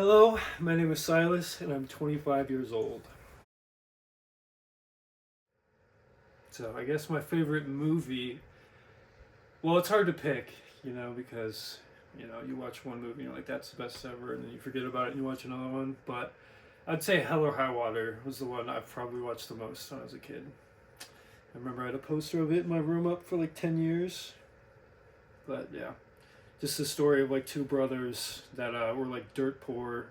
Hello, my name is Silas and I'm 25 years old. So I guess my favorite movie, well, it's hard to pick, because, you watch one movie and you're like, that's the best ever, and then you forget about it and you watch another one. But I'd say Hell or High Water was the one I've probably watched the most when I was a kid. I remember I had a poster of it in my room up for like 10 years. But yeah, just the story of like two brothers that were like dirt poor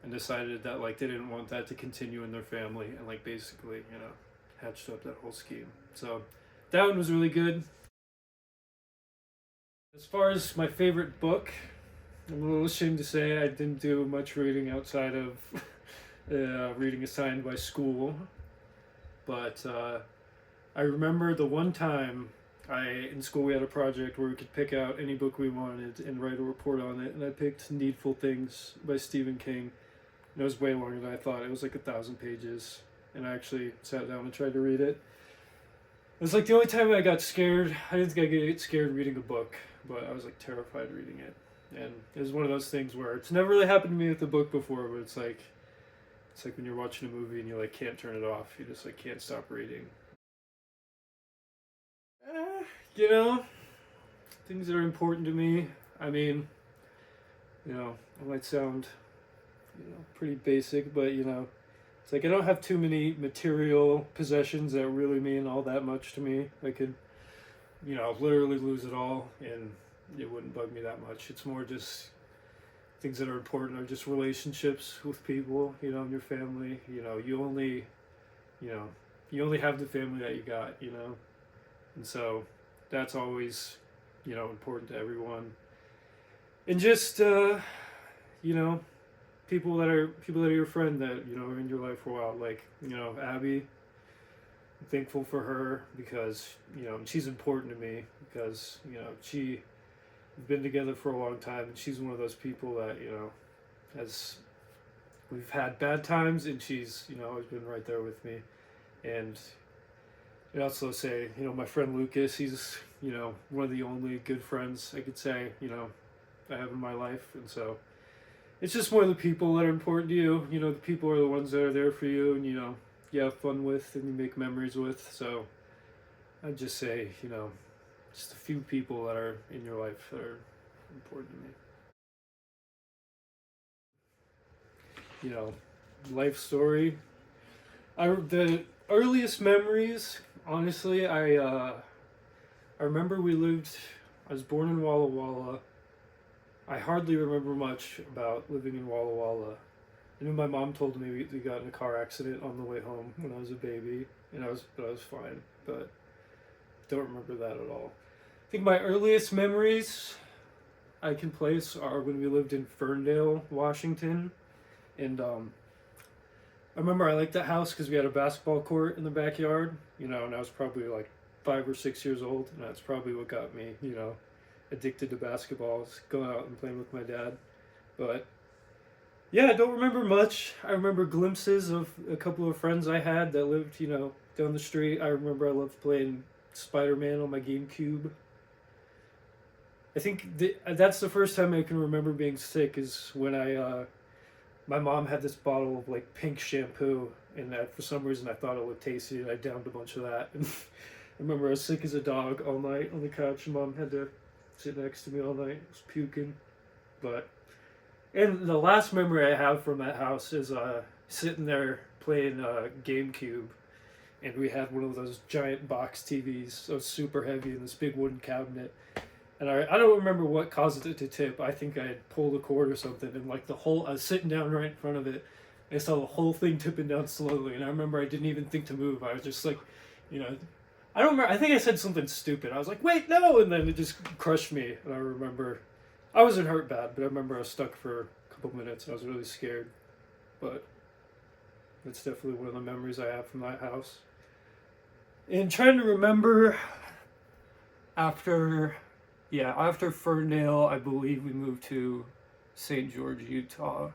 and decided that like they didn't want that to continue in their family and like basically, hatched up that whole scheme. So that one was really good. As far as my favorite book, I'm a little ashamed to say I didn't do much reading outside of reading assigned by school. But I remember the one time in school we had a project where we could pick out any book we wanted and write a report on it, and I picked Needful Things by Stephen King. And it was way longer than I thought. It was like 1,000 pages, and I actually sat down and tried to read it. It was like the only time I got scared. I didn't think I get scared reading a book, but I was like terrified reading it. And it was one of those things where it's never really happened to me with a book before, but it's like when you're watching a movie and you like can't turn it off. You just like can't stop reading. Eh, you know, things that are important to me. I mean, it might sound, pretty basic, but it's like I don't have too many material possessions that really mean all that much to me. I could, literally lose it all and it wouldn't bug me that much. It's more just things that are important are just relationships with people, and your family. You know, you only have the family that you got, and so that's always, important to everyone. And just, you know, people that are your friend that are in your life for a while, like Abby. I'm thankful for her because she's important to me because she we've been together for a long time, and she's one of those people that has we've had bad times, and she's always been right there with me. And I also say my friend Lucas, he's one of the only good friends I could say I have in my life, and so it's just more the people that are important to you. The people are the ones that are there for you, and you have fun with and you make memories with. So I'd just say just a few people that are in your life that are important to me. Life story. The earliest memories, honestly, I remember we lived. I was born in Walla Walla. I hardly remember much about living in Walla Walla. I know my mom told me we got in a car accident on the way home when I was a baby, and I was fine, but don't remember that at all. I think my earliest memories I can place are when we lived in Ferndale, Washington, and I remember I liked that house because we had a basketball court in the backyard, and I was probably like 5 or 6 years old, and that's probably what got me, addicted to basketball, going out and playing with my dad. But yeah, I don't remember much. I remember glimpses of a couple of friends I had that lived, down the street. I remember I loved playing Spider-Man on my GameCube. I think that's the first time I can remember being sick is when my mom had this bottle of like pink shampoo, and for some reason I thought it looked tasty, and I downed a bunch of that. And I remember I was sick as a dog all night on the couch, and mom had to sit next to me all night. I was puking, but and the last memory I have from that house is sitting there playing GameCube, and we had one of those giant box TVs, so super heavy in this big wooden cabinet. And I don't remember what caused it to tip. I think I had pulled a cord or something, and like I was sitting down right in front of it. I saw the whole thing tipping down slowly, and I remember I didn't even think to move. I was just like, you know, I don't remember. I think I said something stupid. I was like, "Wait, no!" And then it just crushed me. And I remember, I wasn't hurt bad, but I remember I was stuck for a couple minutes. I was really scared, but that's definitely one of the memories I have from that house. And trying to remember after, yeah, after Ferndale, I believe we moved to St. George, Utah.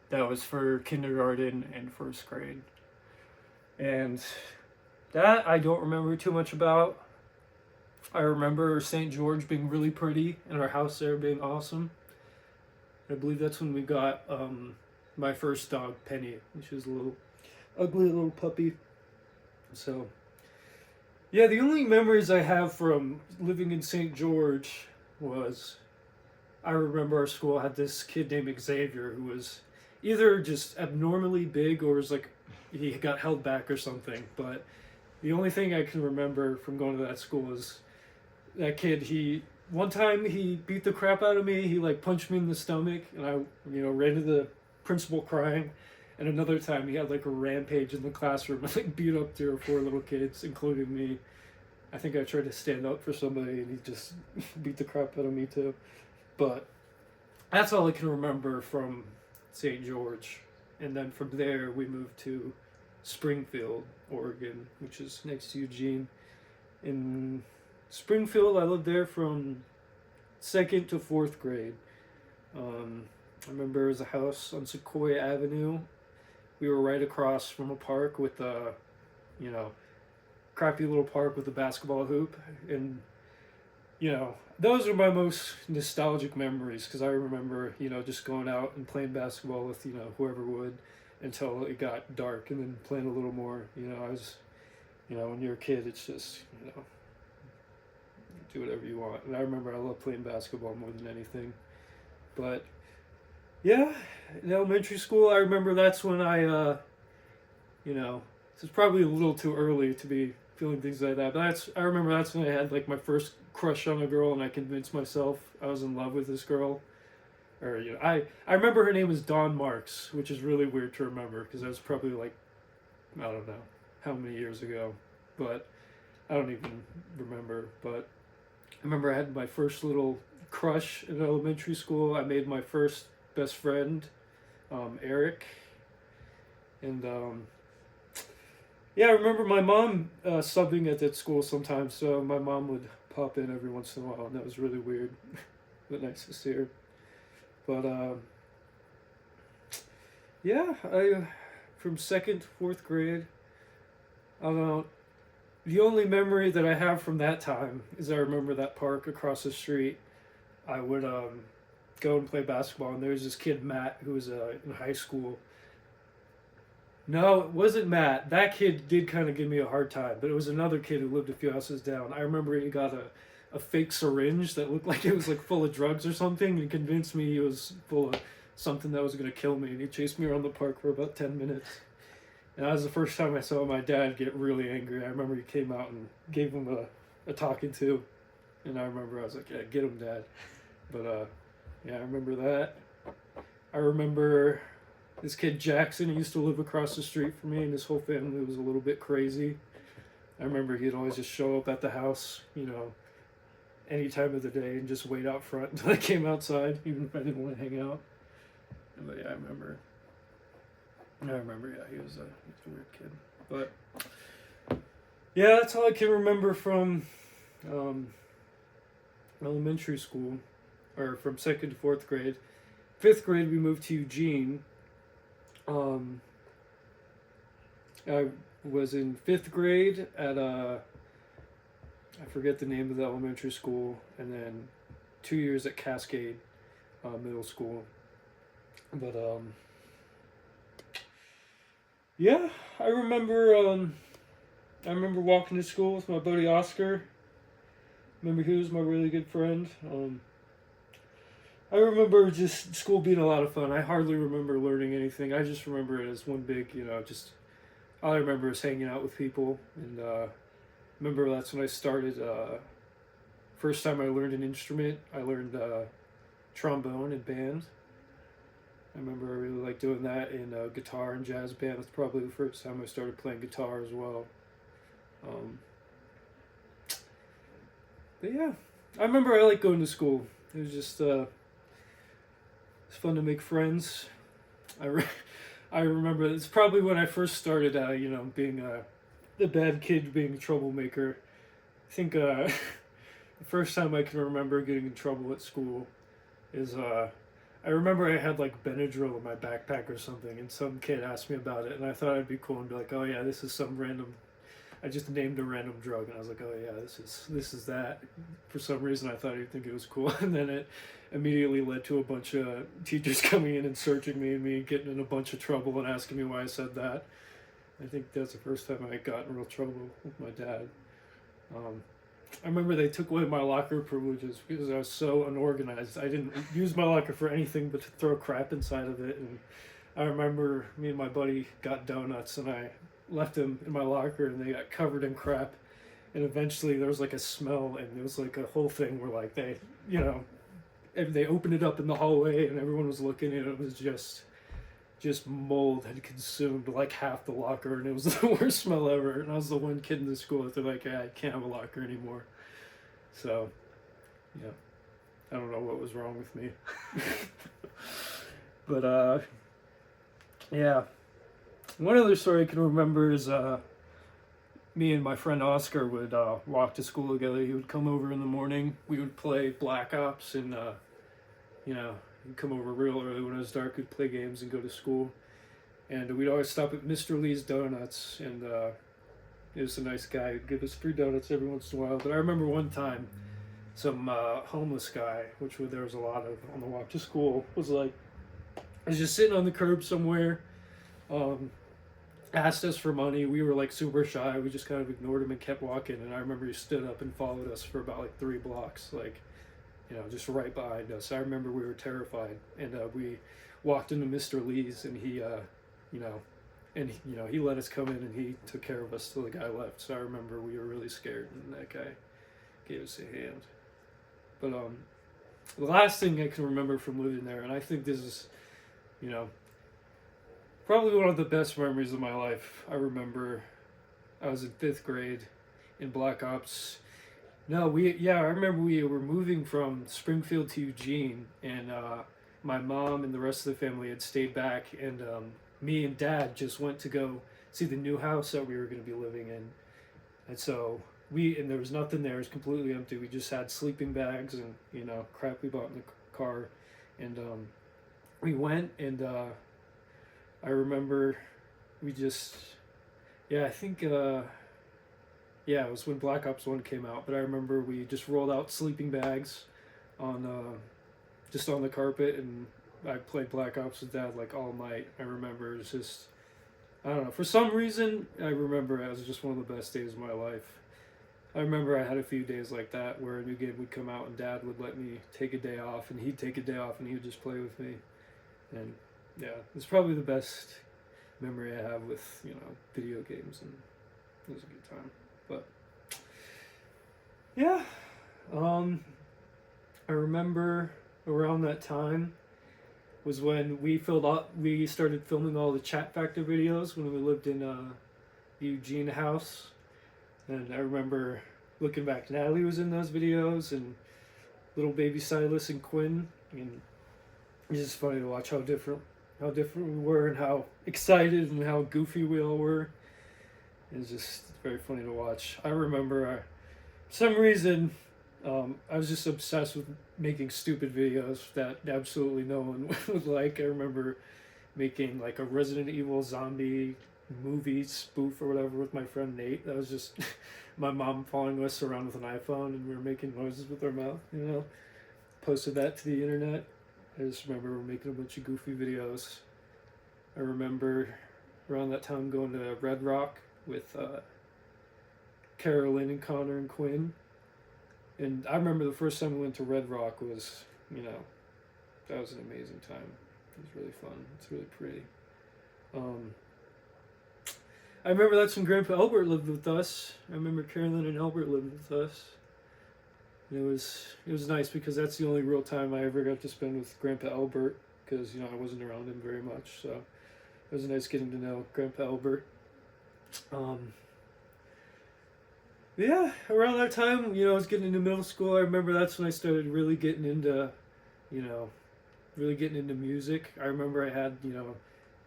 That was for kindergarten and first grade. And that I don't remember too much about. I remember St. George being really pretty and our house there being awesome. I believe that's when we got my first dog, Penny, which is a little ugly little puppy. So, yeah, the only memories I have from living in St. George was I remember our school had this kid named Xavier who was either just abnormally big or was like he got held back or something. But the only thing I can remember from going to that school is that kid. He one time he beat the crap out of me. He like punched me in the stomach, and I ran to the principal crying. And another time he had like a rampage in the classroom and like beat up 3 or 4 little kids, including me. I think I tried to stand up for somebody and he just beat the crap out of me too. But that's all I can remember from St. George. And then from there, we moved to Springfield, Oregon, which is next to Eugene. In Springfield, I lived there from 2nd to 4th grade. I remember there was a house on Sequoia Avenue. We were right across from a park with a, crappy little park with a basketball hoop. And those are my most nostalgic memories because I remember, just going out and playing basketball with, whoever would until it got dark and then playing a little more. I was, when you're a kid, it's just, do whatever you want. And I remember I loved playing basketball more than anything. But, yeah, in elementary school, I remember that's when it's probably a little too early to be feeling things like that. But I remember that's when I had like my first crush on a girl, and I convinced myself I was in love with this girl. Or I remember her name was Dawn Marks, which is really weird to remember because that was probably like I don't know how many years ago, but I don't even remember. But I remember I had my first little crush in elementary school. I made my first best friend, Eric, and yeah, I remember my mom subbing at that school sometimes, so my mom would pop in every once in a while, and that was really weird, but nice to see her. But yeah, I from 2nd to 4th grade, I don't know. The only memory that I have from that time is I remember that park across the street. I would go and play basketball, and there was this kid Matt who was in high school. No, it wasn't Matt. That kid did kind of give me a hard time, but it was another kid who lived a few houses down. I remember he got a fake syringe that looked like it was like full of drugs or something, and convinced me he was full of something that was going to kill me. And he chased me around the park for about 10 minutes. And that was the first time I saw my dad get really angry. I remember he came out and gave him a talking to. And I remember I was like, yeah, get him, Dad. But yeah, I remember that. I remember this kid Jackson, he used to live across the street from me, and his whole family was a little bit crazy. I remember he'd always just show up at the house, any time of the day and just wait out front until I came outside, even if I didn't want to hang out. But yeah, I remember, yeah, he was a weird kid. But yeah, that's all I can remember from elementary school, or from 2nd to 4th grade. 5th grade, we moved to Eugene. I was in 5th grade at I forget the name of the elementary school, and then 2 years at Cascade Middle School. But yeah, I remember walking to school with my buddy Oscar. Remember he was my really good friend. I remember just school being a lot of fun. I hardly remember learning anything. I just remember it as one big, just all I remember is hanging out with people. And remember that's when I started. First time I learned an instrument, I learned trombone in band. I remember I really liked doing that in guitar and jazz band. That's probably the first time I started playing guitar as well. But yeah, I remember I liked going to school. It was just it's fun to make friends. I remember it's probably when I first started, being the bad kid, being a troublemaker. I think the first time I can remember getting in trouble at school is I remember I had like Benadryl in my backpack or something, and some kid asked me about it, and I thought it'd be cool and be like, oh yeah, this is some random I just named a random drug, and I was like, oh yeah, this is that. For some reason, I thought he'd think it was cool, and then it immediately led to a bunch of teachers coming in and searching me and me getting in a bunch of trouble and asking me why I said that. I think that's the first time I got in real trouble with my dad. I remember they took away my locker privileges because I was so unorganized. I didn't use my locker for anything but to throw crap inside of it. And I remember me and my buddy got donuts, and I left them in my locker, and they got covered in crap. And eventually there was like a smell, and it was like a whole thing where like they opened it up in the hallway, and everyone was looking, and it was just mold had consumed like half the locker, and it was the worst smell ever. And I was the one kid in the school that they're like, I can't have a locker anymore. So, yeah, I don't know what was wrong with me. But, yeah. One other story I can remember is me and my friend Oscar would walk to school together. He would come over in the morning. We would play Black Ops, and, he'd come over real early when it was dark. We'd play games and go to school. And we'd always stop at Mr. Lee's Donuts, and he was a nice guy. He'd give us free donuts every once in a while. But I remember one time, some homeless guy, which there was a lot of on the walk to school, was just sitting on the curb somewhere, asked us for money. We were like super shy. We just kind of ignored him and kept walking. And I remember he stood up and followed us for about like 3 blocks, just right behind us. I remember we were terrified, and we walked into Mr. Lee's, and he let us come in, and he took care of us till the guy left. So I remember we were really scared, and that guy gave us a hand. But the last thing I can remember from living there, and I think this is, probably one of the best memories of my life. I remember I was in 5th grade in Black Ops. I remember we were moving from Springfield to Eugene, and my mom and the rest of the family had stayed back, and me and Dad just went to go see the new house that we were going to be living in. And so there was nothing there. It was completely empty. We just had sleeping bags and, crap we bought in the car. And we went, and I remember we just, I think, it was when Black Ops 1 came out, but I remember we just rolled out sleeping bags on the carpet, and I played Black Ops with Dad like all night. I remember it was just, I don't know, for some reason, I remember it was just one of the best days of my life. I remember I had a few days like that where a new game would come out, and Dad would let me take a day off, and he'd take a day off, and he would just play with me. And yeah, it's probably the best memory I have with, video games, and it was a good time. But yeah, I remember around that time was when we started filming all the Chat Factor videos when we lived in the Eugene house. And I remember looking back, Natalie was in those videos, and little baby Silas and Quinn, and it's just funny to watch how different we were, and how excited and how goofy we all were. It's just very funny to watch. I remember, for some reason, I was just obsessed with making stupid videos that absolutely no one would like. I remember making like a Resident Evil zombie movie spoof or whatever with my friend Nate. That was just my mom following us around with an iPhone, and we were making noises with our mouth, Posted that to the internet. I just remember we were making a bunch of goofy videos. I remember around that time going to Red Rock with Carolyn and Connor and Quinn. And I remember the first time we went to Red Rock was, that was an amazing time. It was really fun. It's really pretty. I remember that's when Grandpa Albert lived with us. I remember Carolyn and Albert lived with us. And it was nice because that's the only real time I ever got to spend with Grandpa Albert, because, I wasn't around him very much. So it was nice getting to know Grandpa Albert. Yeah, around that time, I was getting into middle school. I remember that's when I started really getting into music. I remember I had,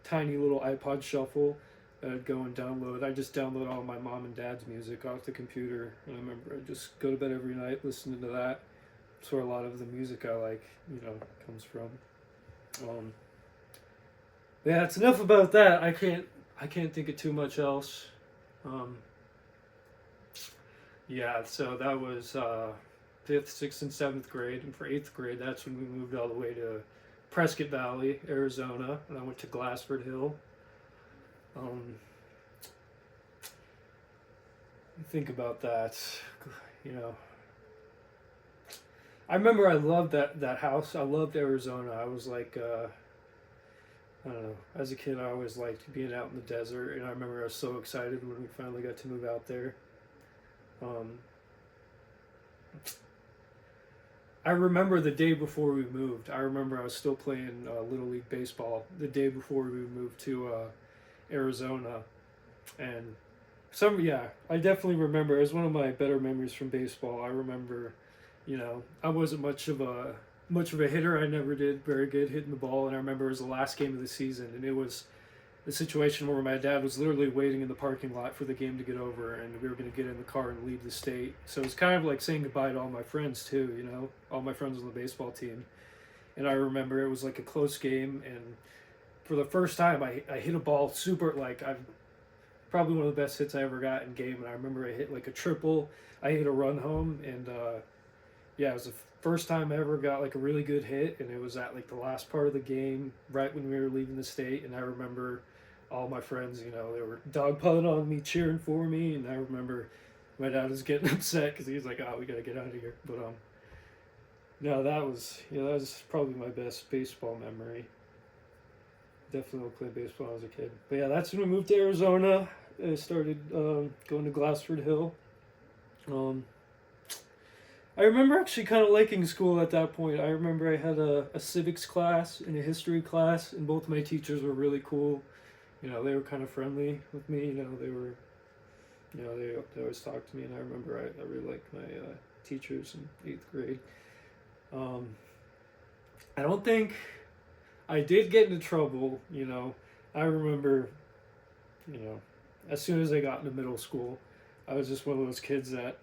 tiny little iPod shuffle that I'd go and download. I just download all my mom and dad's music off the computer. And I remember I'd just go to bed every night listening to that. That's where a lot of the music I like, comes from. Yeah, it's enough about that. I can't think of too much else. Yeah, so that was fifth, sixth, and seventh grade, and for eighth grade, that's when we moved all the way to Prescott Valley, Arizona, and I went to Glassford Hill. Um, think about that, you know. I remember I loved that house. I loved Arizona. I was like, I don't know. As a kid, I always liked being out in the desert, and I remember I was so excited when we finally got to move out there. Um, I remember the day before we moved. I remember I was still playing Little League Baseball the day before we moved to Arizona. And I definitely remember. It was one of my better memories from baseball. I remember, I wasn't much of a hitter. I never did very good hitting the ball. And I remember it was the last game of the season, and it was the situation where my dad was literally waiting in the parking lot for the game to get over, and we were going to get in the car and leave the state. So it was kind of like saying goodbye to all my friends too, all my friends on the baseball team. And I remember it was like a close game, and for the first time I hit a ball super, like, I probably one of the best hits I ever got in game. And I remember I hit like a triple. I hit a run home, and it was the first time I ever got like a really good hit, and it was at like the last part of the game, right when we were leaving the state. And I remember all my friends, they were dogpiling on me, cheering for me, and I remember my dad was getting upset because he was like, "Oh, we gotta get out of here." But no, that was probably my best baseball memory. Definitely played baseball when I was a kid. But yeah, that's when we moved to Arizona. I started going to Glassford Hill. Um, I remember actually kind of liking school at that point. I remember I had a civics class and a history class, and both my teachers were really cool. They were kind of friendly with me. They always talked to me, and I remember I really liked my teachers in eighth grade. Um, I don't think I did get into trouble. I remember, you know, as soon as I got into middle school, I was just one of those kids that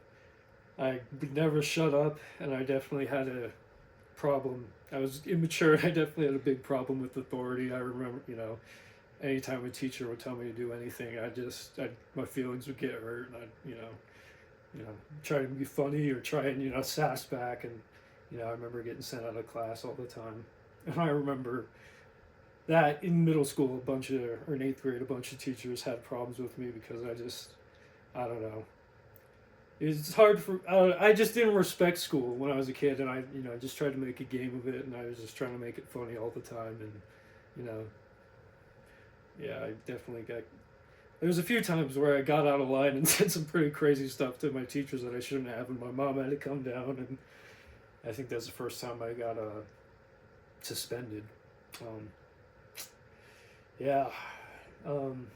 I would never shut up, and I definitely had a problem. I was immature. I definitely had a big problem with authority. I remember, anytime a teacher would tell me to do anything, my feelings would get hurt, and I'd try to be funny or try and sass back, and I remember getting sent out of class all the time. And I remember that in middle school, or in eighth grade, a bunch of teachers had problems with me because I don't know. It's hard I just didn't respect school when I was a kid, and I just tried to make a game of it, and I was just trying to make it funny all the time, and you know, yeah, I definitely got. There was a few times where I got out of line and said some pretty crazy stuff to my teachers that I shouldn't have, and my mom had to come down, and I think that's the first time I got suspended. Um, yeah. Um,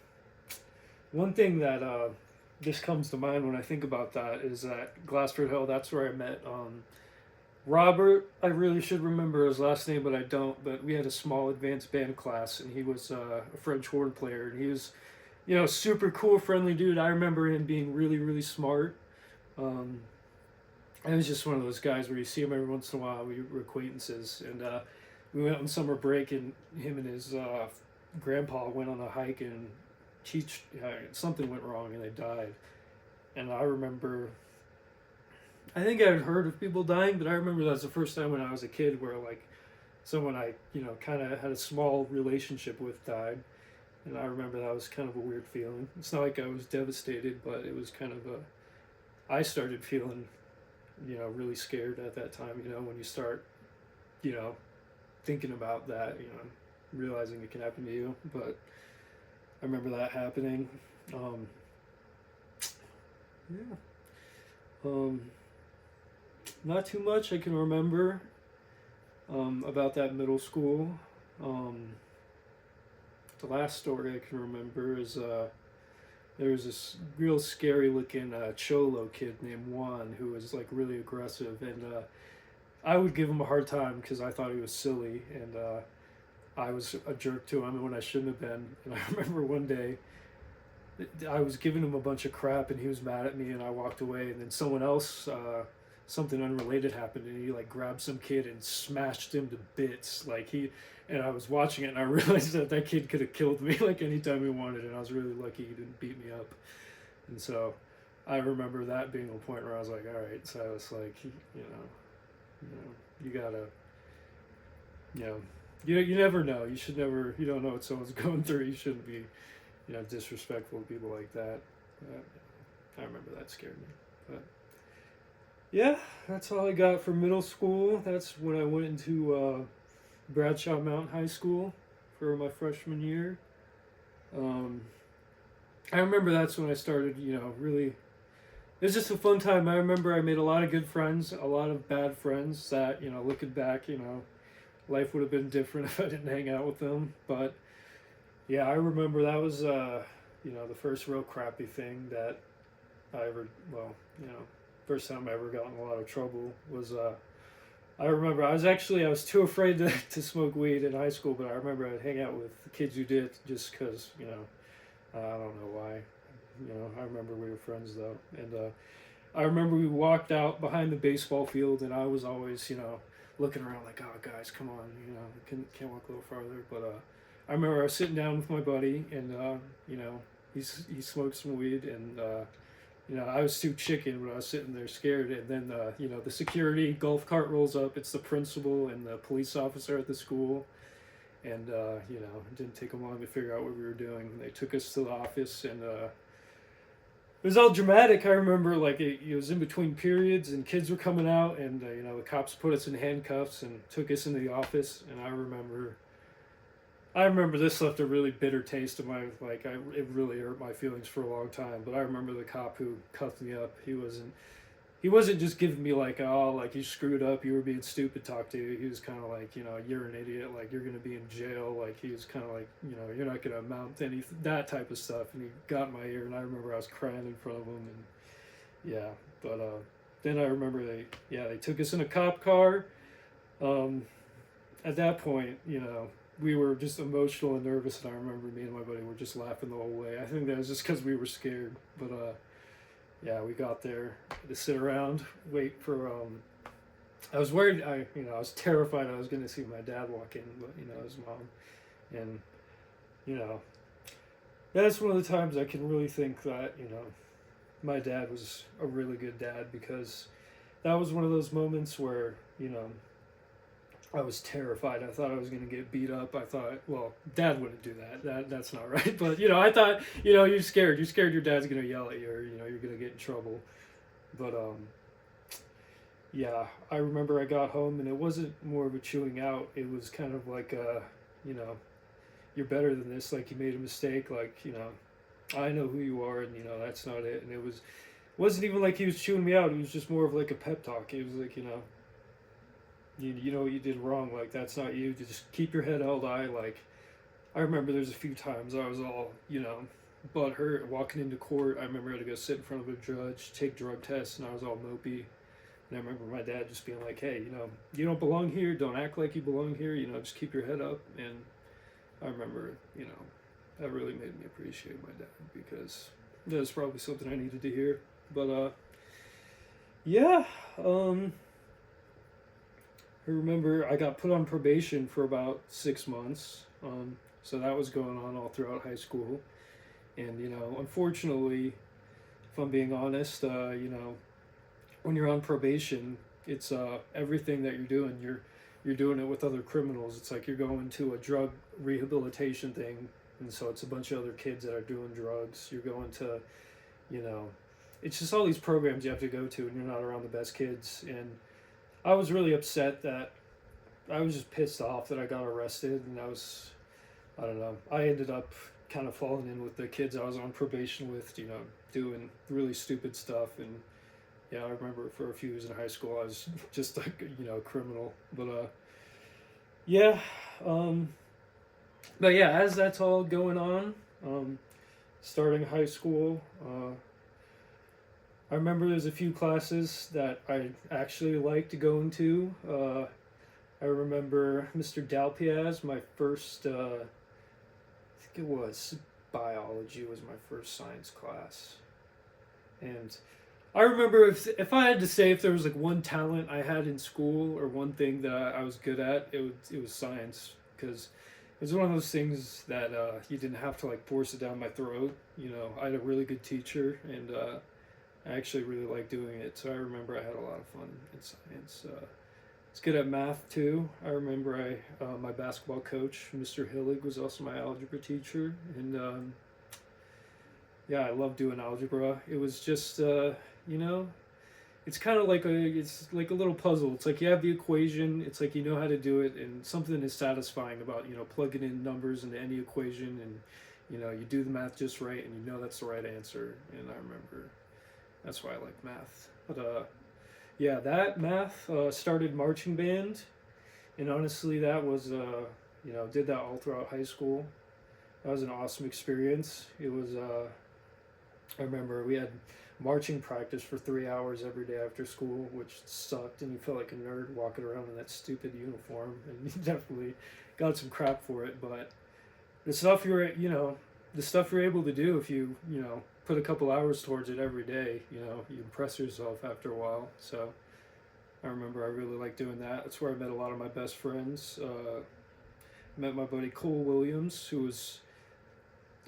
One thing that just comes to mind when I think about that is that Glassford Hill. That's where I met Robert. I really should remember his last name, but I don't. But we had a small advanced band class, and he was a French horn player, and he was, super cool, friendly dude. I remember him being really, really smart. Um, I was just one of those guys where you see him every once in a while. We were acquaintances, and we went on summer break, and him and his grandpa went on a hike, and something went wrong, and they died. And I remember, I think I had heard of people dying, but I remember that was the first time when I was a kid where like someone I kind of had a small relationship with died, and I remember that was kind of a weird feeling. It's not like I was devastated, but it was kind of I started feeling really scared at that time. When you start you know thinking about that, realizing it can happen to you. But I remember that happening. Um, yeah. Um, Not too much I can remember about that middle school. Um, the last story I can remember is there was this real scary looking Cholo kid named Juan who was like really aggressive, and I would give him a hard time because I thought he was silly, and I was a jerk to him when I shouldn't have been. And I remember one day I was giving him a bunch of crap, and he was mad at me, and I walked away, and then someone else, something unrelated happened, and he like grabbed some kid and smashed him to bits. And I was watching it, and I realized that kid could have killed me like anytime he wanted, and I was really lucky he didn't beat me up. And so I remember that being a point where I was like, all right, Silas, like, you gotta, you know, you never know. You should never, you don't know what someone's going through. You shouldn't be, disrespectful to people like that. I remember that scared me. But yeah, that's all I got for middle school. That's when I went into Bradshaw Mountain High School for my freshman year. Um, I remember that's when I started, really. It was just a fun time. I remember I made a lot of good friends, a lot of bad friends that, looking back, life would have been different if I didn't hang out with them. But yeah, I remember that was, the first real crappy thing that I ever, first time I ever got in a lot of trouble was, I remember I was too afraid to smoke weed in high school, but I remember I'd hang out with the kids who did just because, I don't know why. I remember we were friends though. And I remember we walked out behind the baseball field and I was always, looking around like, oh, guys, come on, can't walk a little farther. But I remember I was sitting down with my buddy and, he smoked some weed and, I was too chicken when I was sitting there scared. And then, the security golf cart rolls up. It's the principal and the police officer at the school. And, it didn't take them long to figure out what we were doing. They took us to the office and it was all dramatic. I remember like it was in between periods and kids were coming out and, the cops put us in handcuffs and took us into the office. And I remember this left a really bitter taste in my, it really hurt my feelings for a long time. But I remember the cop who cuffed me up. He wasn't just giving me like, oh, like you screwed up, you were being stupid, talk to you. He was kind of like, you're an idiot, like you're going to be in jail. Like he was kind of like, you're not going to amount to any, that type of stuff. And he got in my ear and I remember I was crying in front of him. And yeah, but then I remember they took us in a cop car. At that point, we were just emotional and nervous. And I remember me and my buddy were just laughing the whole way. I think that was just because we were scared. But yeah, we got there to sit around, wait for. I was worried. I was terrified. I was going to see my dad walk in, but his mom, and that's one of the times I can really think that my dad was a really good dad because that was one of those moments where I was terrified. I thought I was going to get beat up. I thought, well, Dad wouldn't do that. That's not right. But I thought, you're scared. You're scared your dad's going to yell at you, or you're going to get in trouble. But yeah, I remember I got home and it wasn't more of a chewing out. It was kind of like you're better than this. Like you made a mistake. Like I know who you are, and that's not it. And it wasn't even like he was chewing me out. It was just more of like a pep talk. It was like you know what you did wrong, like that's not you, just keep your head held high. Like I remember there's a few times I was all butthurt walking into court. I remember I had to go sit in front of a judge, take drug tests, and I was all mopey. And I remember my dad just being like, hey, you don't belong here, don't act like you belong here, just keep your head up. And I remember that really made me appreciate my dad because that was probably something I needed to hear. But yeah, I remember I got put on probation for about 6 months, so that was going on all throughout high school. And unfortunately, if I'm being honest, when you're on probation, it's everything that you're doing. You're doing it with other criminals. It's like you're going to a drug rehabilitation thing, and so it's a bunch of other kids that are doing drugs. You're going to, it's just all these programs you have to go to, and you're not around the best kids. And I was really upset that I was just pissed off that I got arrested, and I don't know, I ended up kind of falling in with the kids I was on probation with, doing really stupid stuff. And yeah, I remember for a few years in high school, I was just like, a criminal. But yeah, but yeah, as that's all going on, starting high school, I remember there's a few classes that I actually liked going to. I remember Mr. Dalpiaz, my first, I think it was biology was my first science class. And I remember if I had to say if there was like one talent I had in school or one thing that I was good at, it was science, because it was one of those things that you didn't have to like force it down my throat. I had a really good teacher, and I actually really like doing it. So I remember I had a lot of fun in science. It's good at math too. I remember my basketball coach, Mr. Hillig, was also my algebra teacher, and yeah, I love doing algebra. It was just you know, it's like a little puzzle. It's like you have the equation. It's like you know how to do it, and something is satisfying about plugging in numbers into any equation, and you do the math just right, and you know that's the right answer. And I remember that's why I like math. But yeah, that math started marching band, and honestly, that was did that all throughout high school. That was an awesome experience. It was I remember we had marching practice for 3 hours every day after school, which sucked, and you felt like a nerd walking around in that stupid uniform, and you definitely got some crap for it. But the stuff the stuff you're able to do if you put a couple hours towards it every day, you impress yourself after a while. So I remember I really liked doing that. That's where I met a lot of my best friends. Met my buddy Cole Williams, who was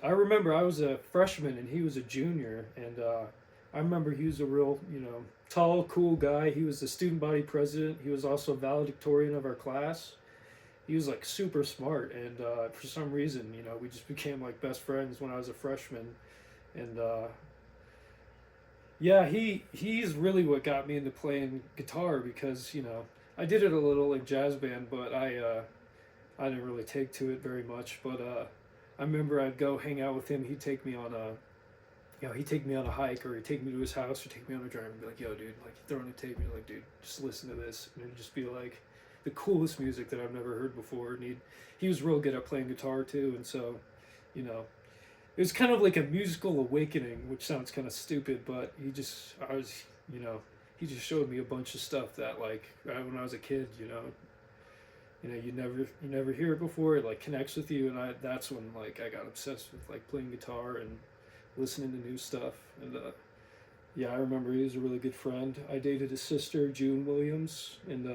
I remember I was a freshman and he was a junior, and I remember he was a real, tall, cool guy. He was the student body president. He was also valedictorian of our class. He was like super smart, and for some reason, we just became like best friends when I was a freshman, and yeah, he's really what got me into playing guitar because I did it a little like jazz band, but I didn't really take to it very much, but I remember I'd go hang out with him. He'd take me on a hike, or he'd take me to his house, or take me on a drive, and be like, "Yo, dude, like throwing a tape, and you're like, dude, just listen to this," and it'd just be like the coolest music that I've never heard before. And he was real good at playing guitar too, and so, you know, it was kind of like a musical awakening, which sounds kind of stupid, but he just showed me a bunch of stuff that like when I was a kid, you never hear it before. It like connects with you, and that's when like I got obsessed with like playing guitar and listening to new stuff. And yeah, I remember he was a really good friend. I dated his sister, June Williams, and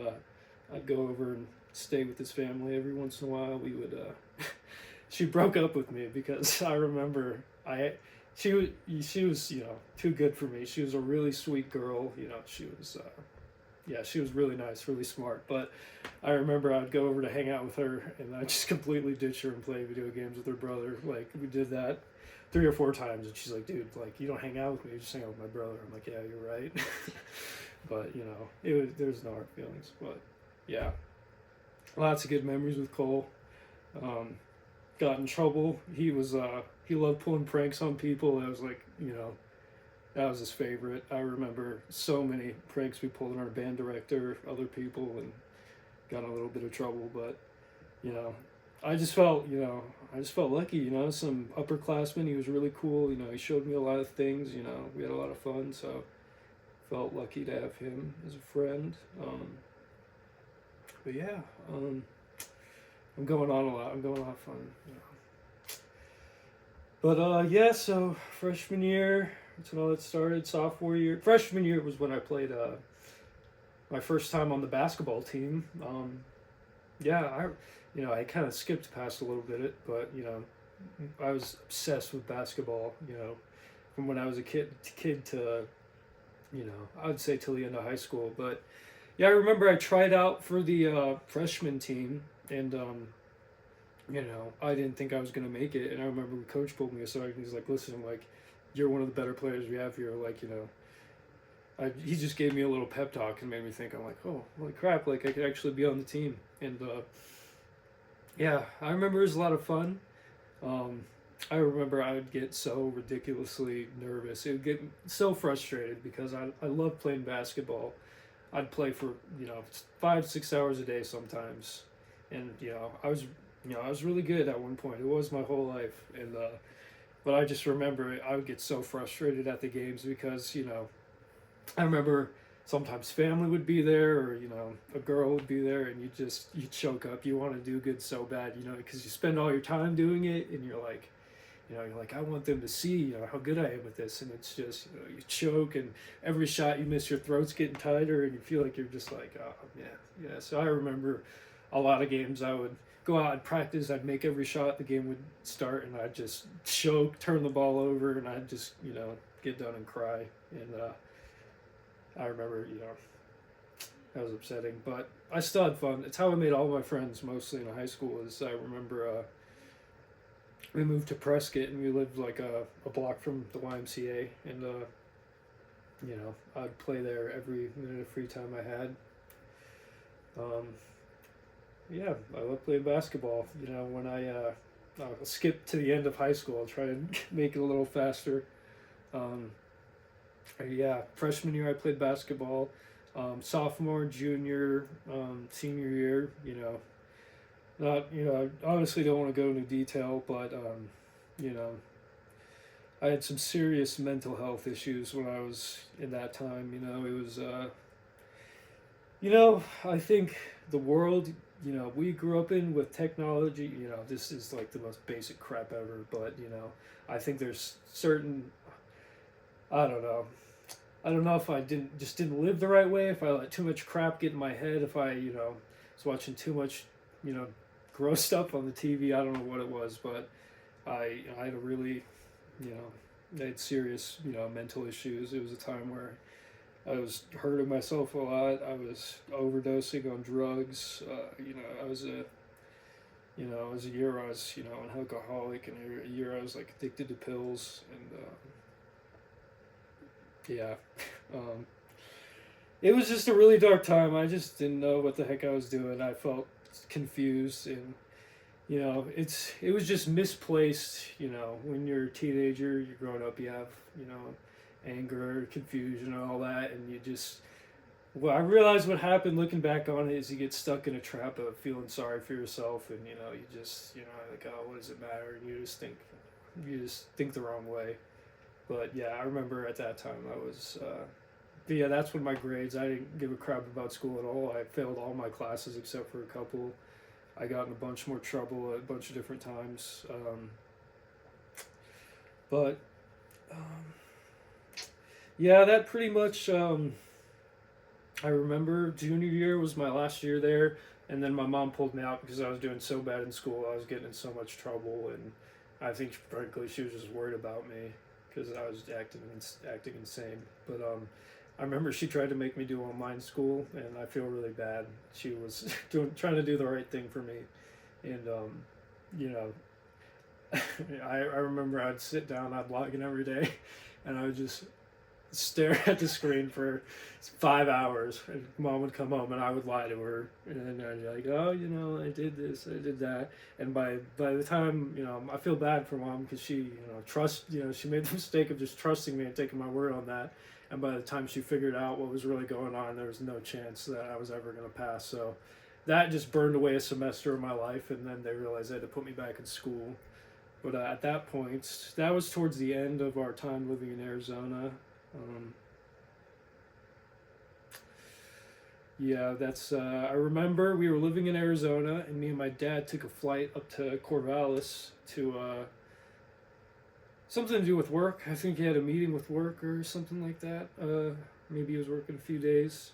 I'd go over and stay with his family every once in a while. We would she broke up with me because I remember she was too good for me. She was a really sweet girl. She was she was really nice, really smart. But I remember I'd go over to hang out with her, and I'd just completely ditch her and play video games with her brother. Like, we did that 3 or 4 times, and she's like, "Dude, like, you don't hang out with me, you just hang out with my brother." I'm like, "Yeah, you're right." But there's no hard feelings. But yeah, lots of good memories with Cole. Got in trouble. He loved pulling pranks on people. That was like, that was his favorite. I remember so many pranks we pulled on our band director, other people, and got in a little bit of trouble. But I just felt lucky. Some upperclassmen. He was really cool. He showed me a lot of things. We had a lot of fun. So felt lucky to have him as a friend. But yeah, I'm going on a lot. I'm going off on. But yeah, so freshman year, that's when all that started. Sophomore year, freshman year was when I played my first time on the basketball team. Yeah, I kind of skipped past a little bit, but I was obsessed with basketball. From when I was a kid to I would say till the end of high school. But yeah, I remember I tried out for the freshman team, and I didn't think I was gonna make it. And I remember the coach pulled me aside, and he's like, "Listen, like, you're one of the better players we have here. Like, he just gave me a little pep talk and made me think. I'm like, oh, holy crap! Like, I could actually be on the team." And yeah, I remember it was a lot of fun. I remember I would get so ridiculously nervous. It would get so frustrated because I love playing basketball. I'd play for 5-6 hours a day sometimes, and I was really good at one point. It was my whole life, and but I just remember I would get so frustrated at the games because I remember sometimes family would be there, or a girl would be there, and you choke up. You want to do good so bad, because you spend all your time doing it, and you're like, I want them to see how good I am with this, and it's just you choke, and every shot you miss, your throat's getting tighter, and you feel like you're just like, oh yeah. So I remember a lot of games I would go out and practice. I'd make every shot. The game would start, and I'd just choke, turn the ball over, and I'd just get done and cry. And I remember, that was upsetting, but I still had fun. It's how I made all my friends, mostly in high school. Is I remember we moved to Prescott, and we lived like a block from the YMCA, and I'd play there every minute of free time I had. Um, yeah, I love playing basketball. When I'll skip to the end of high school, I'll try to make it a little faster. Um, yeah, freshman year I played basketball. Sophomore, junior, senior year, not, I honestly don't want to go into detail, but, you know, I had some serious mental health issues when I was in that time. It was, I think the world, we grew up in with technology, this is like the most basic crap ever, but, I think there's certain, I don't know. I don't know if I didn't live the right way, if I let too much crap get in my head, if I, was watching too much, gross stuff on the TV. I don't know what it was, but I had a really, I had serious, mental issues. It was a time where I was hurting myself a lot. I was overdosing on drugs. I was a year I was, an alcoholic, and a year I was like addicted to pills, and yeah, um, it was just a really dark time. I just didn't know what the heck I was doing. I felt confused, and it was just misplaced. When you're a teenager, you're growing up, you have anger, confusion, and all that, and you just. Well, I realized what happened looking back on it is you get stuck in a trap of feeling sorry for yourself, and you just like, oh, what does it matter? And you just think the wrong way. But yeah, I remember at that time I was. But yeah, that's when my grades. I didn't give a crap about school at all. I failed all my classes except for a couple. I got in a bunch more trouble at a bunch of different times. But yeah, that pretty much. I remember junior year was my last year there, and then my mom pulled me out because I was doing so bad in school. I was getting in so much trouble, and I think frankly she was just worried about me because I was acting insane. But I remember she tried to make me do online school, and I feel really bad. She was trying to do the right thing for me, and I remember I'd sit down, I'd log in every day, and I would just stare at the screen for 5 hours, and mom would come home and I would lie to her, and then I'd be like, oh, I did this, I did that, and by the time, I feel bad for mom because she, she made the mistake of just trusting me and taking my word on that, and by the time she figured out what was really going on, there was no chance that I was ever going to pass. So that just burned away a semester of my life, and then they realized they had to put me back in school. But at that point, that was towards the end of our time living in Arizona. Yeah, that's. I remember we were living in Arizona, and me and my dad took a flight up to Corvallis to something to do with work. I think he had a meeting with work or something like that. Maybe he was working a few days.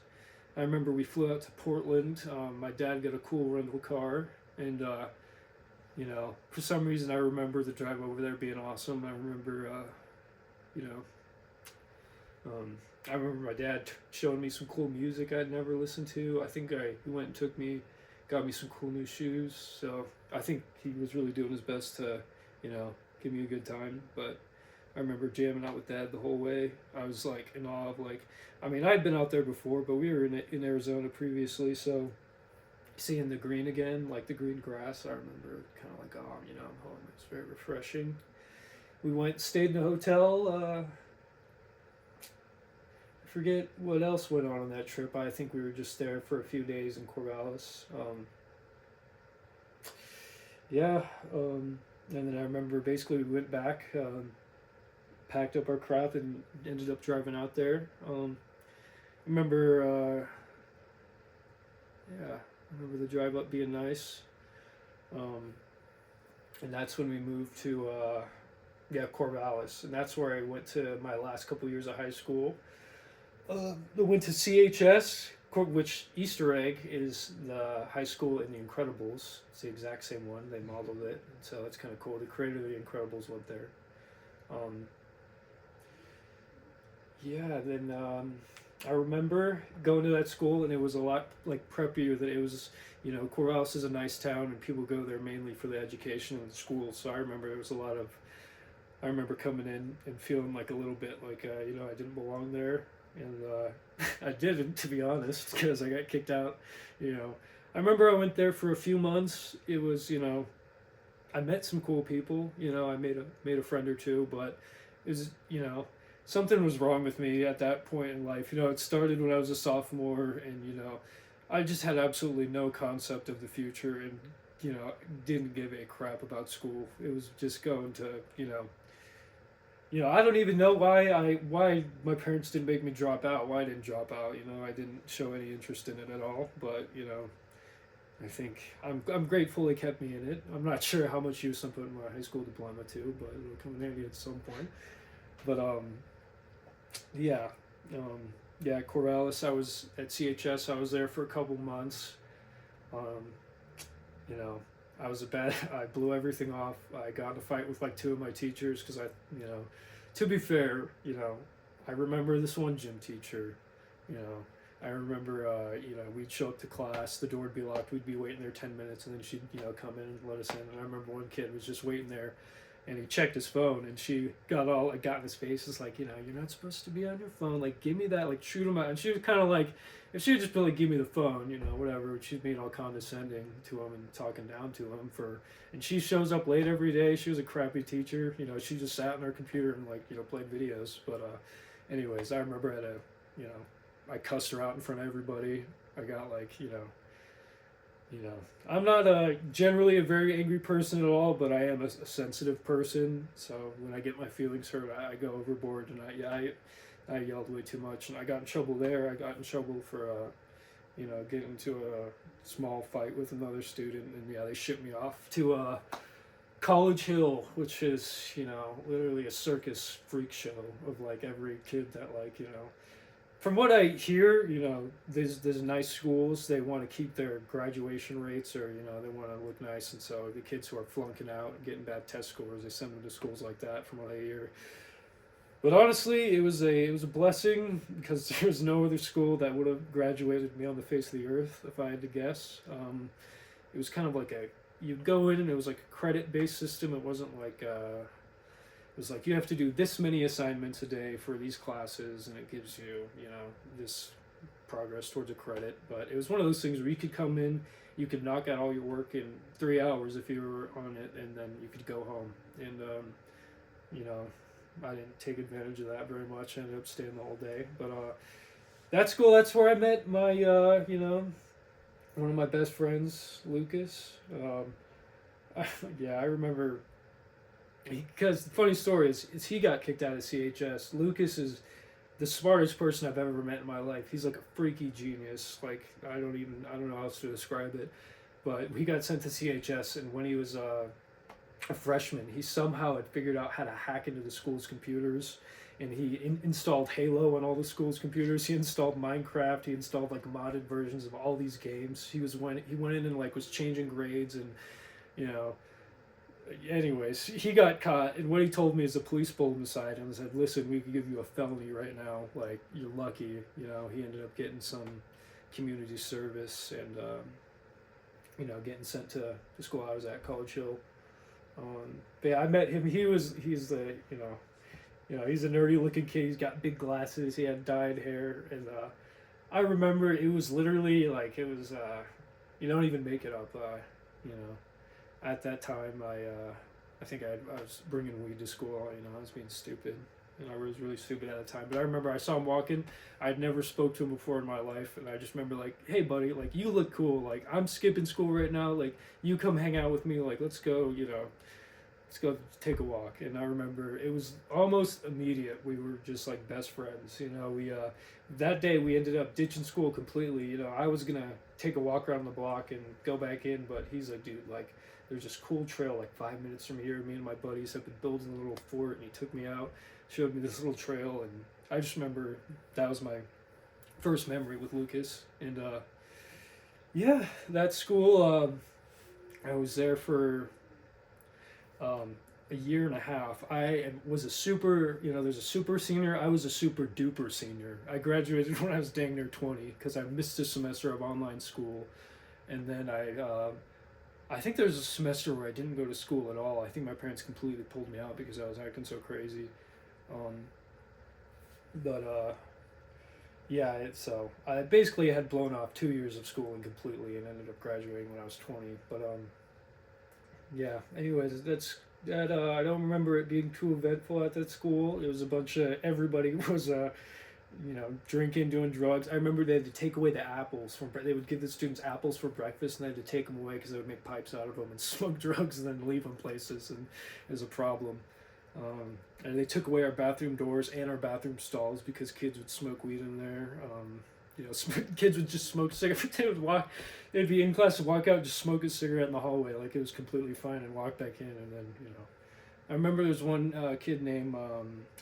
I remember we flew out to Portland. My dad got a cool rental car, and for some reason I remember the drive over there being awesome. I remember, you know. I remember my dad showing me some cool music I'd never listened to. I think he went and got me some cool new shoes. So I think he was really doing his best to, give me a good time. But I remember jamming out with Dad the whole way. I was like in awe of I'd been out there before, but we were in Arizona previously, so seeing the green again, like the green grass, I remember kind of like, oh, I'm home. It's very refreshing. We stayed in a hotel. Forget what else went on that trip. I think we were just there for a few days in Corvallis. And then I remember basically we went back, packed up our crap, and ended up driving out there. I remember the drive up being nice. And that's when we moved to Corvallis, and that's where I went to my last couple years of high school. I went to CHS, which Easter egg is the high school in The Incredibles. It's the exact same one. They modeled it, so it's kind of cool. The creator of The Incredibles went there. Yeah, then I remember going to that school, and it was a lot like preppier. That it was, Corvallis is a nice town, and people go there mainly for the education and the school. So I remember there was a lot of. I remember coming in and feeling like a little bit like I didn't belong there, and I didn't, to be honest, because I got kicked out. You know, I remember I went there for a few months. It was I met some cool people. I made a friend or two, but it was something was wrong with me at that point in life. It started when I was a sophomore, and I just had absolutely no concept of the future, and didn't give a crap about school. It was just going to I don't even know why my parents didn't make me drop out. Why I didn't drop out. I didn't show any interest in it at all. But I think I'm grateful they kept me in it. I'm not sure how much use I'm putting my high school diploma to, but it'll come in handy at some point. But yeah, um, yeah, Corvallis. I was at CHS. I was there for a couple months. Um, you know, I was a bad. I blew everything off. I got in a fight with like two of my teachers because to be fair, I remember this one gym teacher. You know, I remember, we'd show up to class, the door would be locked, we'd be waiting there 10 minutes, and then she'd, come in and let us in. And I remember one kid was just waiting there, and he checked his phone, and she got in his face, it's like, you're not supposed to be on your phone, like, give me that, like, shoot him out. And she was kind of like, if she would just be like, give me the phone, whatever, she'd being all condescending to him and talking down to him and she shows up late every day. She was a crappy teacher, she just sat on her computer and, like, played videos. But, anyways, I remember I cussed her out in front of everybody. I got like, I'm not generally a very angry person at all, but I am a sensitive person. So when I get my feelings hurt, I go overboard, and I yelled way too much, and I got in trouble there. I got in trouble for, getting into a small fight with another student, and yeah, they shipped me off to College Hill, which is, literally a circus freak show of like every kid that from what I hear, there's nice schools. They want to keep their graduation rates, or they want to look nice, and so the kids who are flunking out and getting bad test scores, they send them to schools like that. From what I hear, but honestly, it was a blessing because there's no other school that would have graduated me on the face of the earth if I had to guess. It was kind of like you'd go in and it was like a credit based system. It wasn't like it was like you have to do this many assignments a day for these classes, and it gives you, this progress towards a credit. But it was one of those things where you could come in, you could knock out all your work in 3 hours if you were on it, and then you could go home. And, I didn't take advantage of that very much. I ended up staying the whole day. But that school, that's where I met my, one of my best friends, Lucas. I remember because the funny story is he got kicked out of CHS. Lucas is the smartest person I've ever met in my life. He's like a freaky genius. Like I don't know how else to describe it. But he got sent to CHS, and when he was a freshman, he somehow had figured out how to hack into the school's computers, and he installed Halo on all the school's computers. He installed Minecraft. He installed like modded versions of all these games. He went in and like was changing grades, and you know anyways, he got caught, and what he told me is the police pulled him aside and said, "Listen, we can give you a felony right now. Like you're lucky." He ended up getting some community service and getting sent to the school I was at, College Hill. But yeah, I met him. He's he's a nerdy looking kid. He's got big glasses. He had dyed hair, and I remember it was literally like it was. You don't even make it up. At that time, I think I was bringing weed to school. I was being stupid, and I was really stupid at the time. But I remember I saw him walking. I'd never spoke to him before in my life, and I just remember like, "Hey, buddy, like you look cool. Like I'm skipping school right now. Like you come hang out with me. Like let's go. Let's go take a walk." And I remember it was almost immediate. We were just like best friends. We that day we ended up ditching school completely. I was gonna take a walk around the block and go back in, but he's like, "Dude, like there's this cool trail like 5 minutes from here. Me and my buddies have been building a little fort," and he took me out, showed me this little trail, and I just remember that was my first memory with Lucas. And yeah, that school, I was there for a year and a half, was a super, there's a super senior. I was a super duper senior. I graduated when I was dang near 20 because I missed a semester of online school. And then I think there was a semester where I didn't go to school at all. I think my parents completely pulled me out because I was acting so crazy. Um, but yeah, so I basically had blown off 2 years of schooling completely and ended up graduating when I was 20. But yeah. Anyways, that. I don't remember it being too eventful at that school. It was a bunch of everybody was drinking, doing drugs. I remember they had to take away the apples from. They would give the students apples for breakfast, and they had to take them away because they would make pipes out of them and smoke drugs and then leave them places, and it was a problem. And they took away our bathroom doors and our bathroom stalls because kids would smoke weed in there. Kids would just smoke cigarettes. They'd be in class and walk out and just smoke a cigarette in the hallway like it was completely fine and walk back in. And then, I remember there was one kid named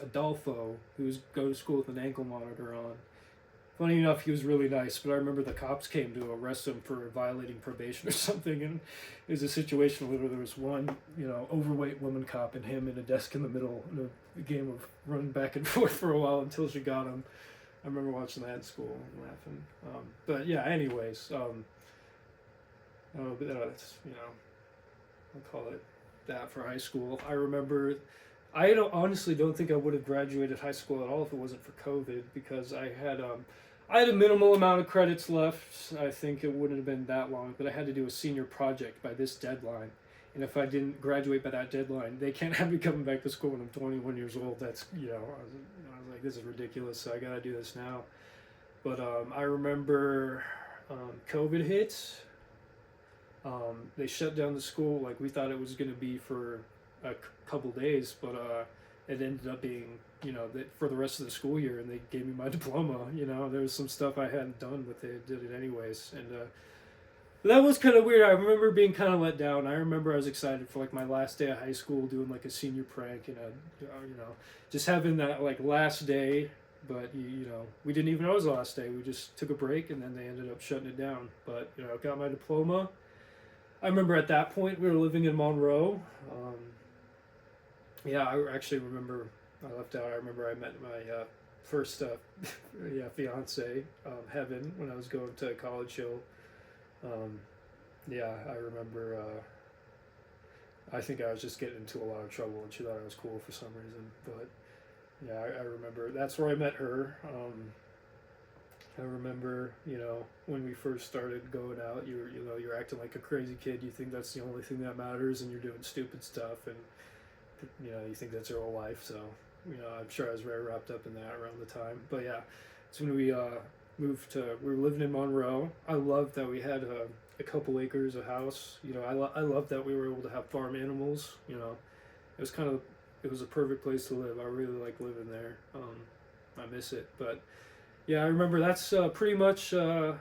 Adolfo who was go to school with an ankle monitor on. Funny enough, he was really nice, but I remember the cops came to arrest him for violating probation or something, and it was a situation where there was one, overweight woman cop and him in a desk in the middle in a game of running back and forth for a while until she got him. I remember watching that in school and laughing. But yeah, anyways, that's, I'll call it that for high school. I remember, honestly don't think I would have graduated high school at all if it wasn't for COVID, because I had a minimal amount of credits left. I think it wouldn't have been that long, but I had to do a senior project by this deadline. And if I didn't graduate by that deadline, they can't have me coming back to school when I'm 21 years old. That's, I was like, this is ridiculous, so I gotta do this now. But I remember COVID hits. They shut down the school. Like, we thought it was gonna be for a couple days, but it ended up being, for the rest of the school year, and they gave me my diploma. There was some stuff I hadn't done, but they did it anyways, and that was kind of weird. I remember being kind of let down. I remember I was excited for like my last day of high school, doing like a senior prank, and just having that like last day. But we didn't even know it was the last day. We just took a break, and then they ended up shutting it down. But got my diploma. I remember at that point we were living in Monroe. I actually remember. I left out. I remember I met my first fiance, Heaven, when I was going to College Hill. I remember. I think I was just getting into a lot of trouble, and she thought I was cool for some reason. But yeah, I remember that's where I met her. I remember, when we first started going out, you're acting like a crazy kid. You think that's the only thing that matters, and you're doing stupid stuff, and you think that's your whole life. So, I'm sure I was very wrapped up in that around the time. But yeah, it's when we we were living in Monroe. I loved that we had a couple acres of house. I loved that we were able to have farm animals. It was a perfect place to live. I really like living there. I miss it, but yeah, I remember that's pretty much. I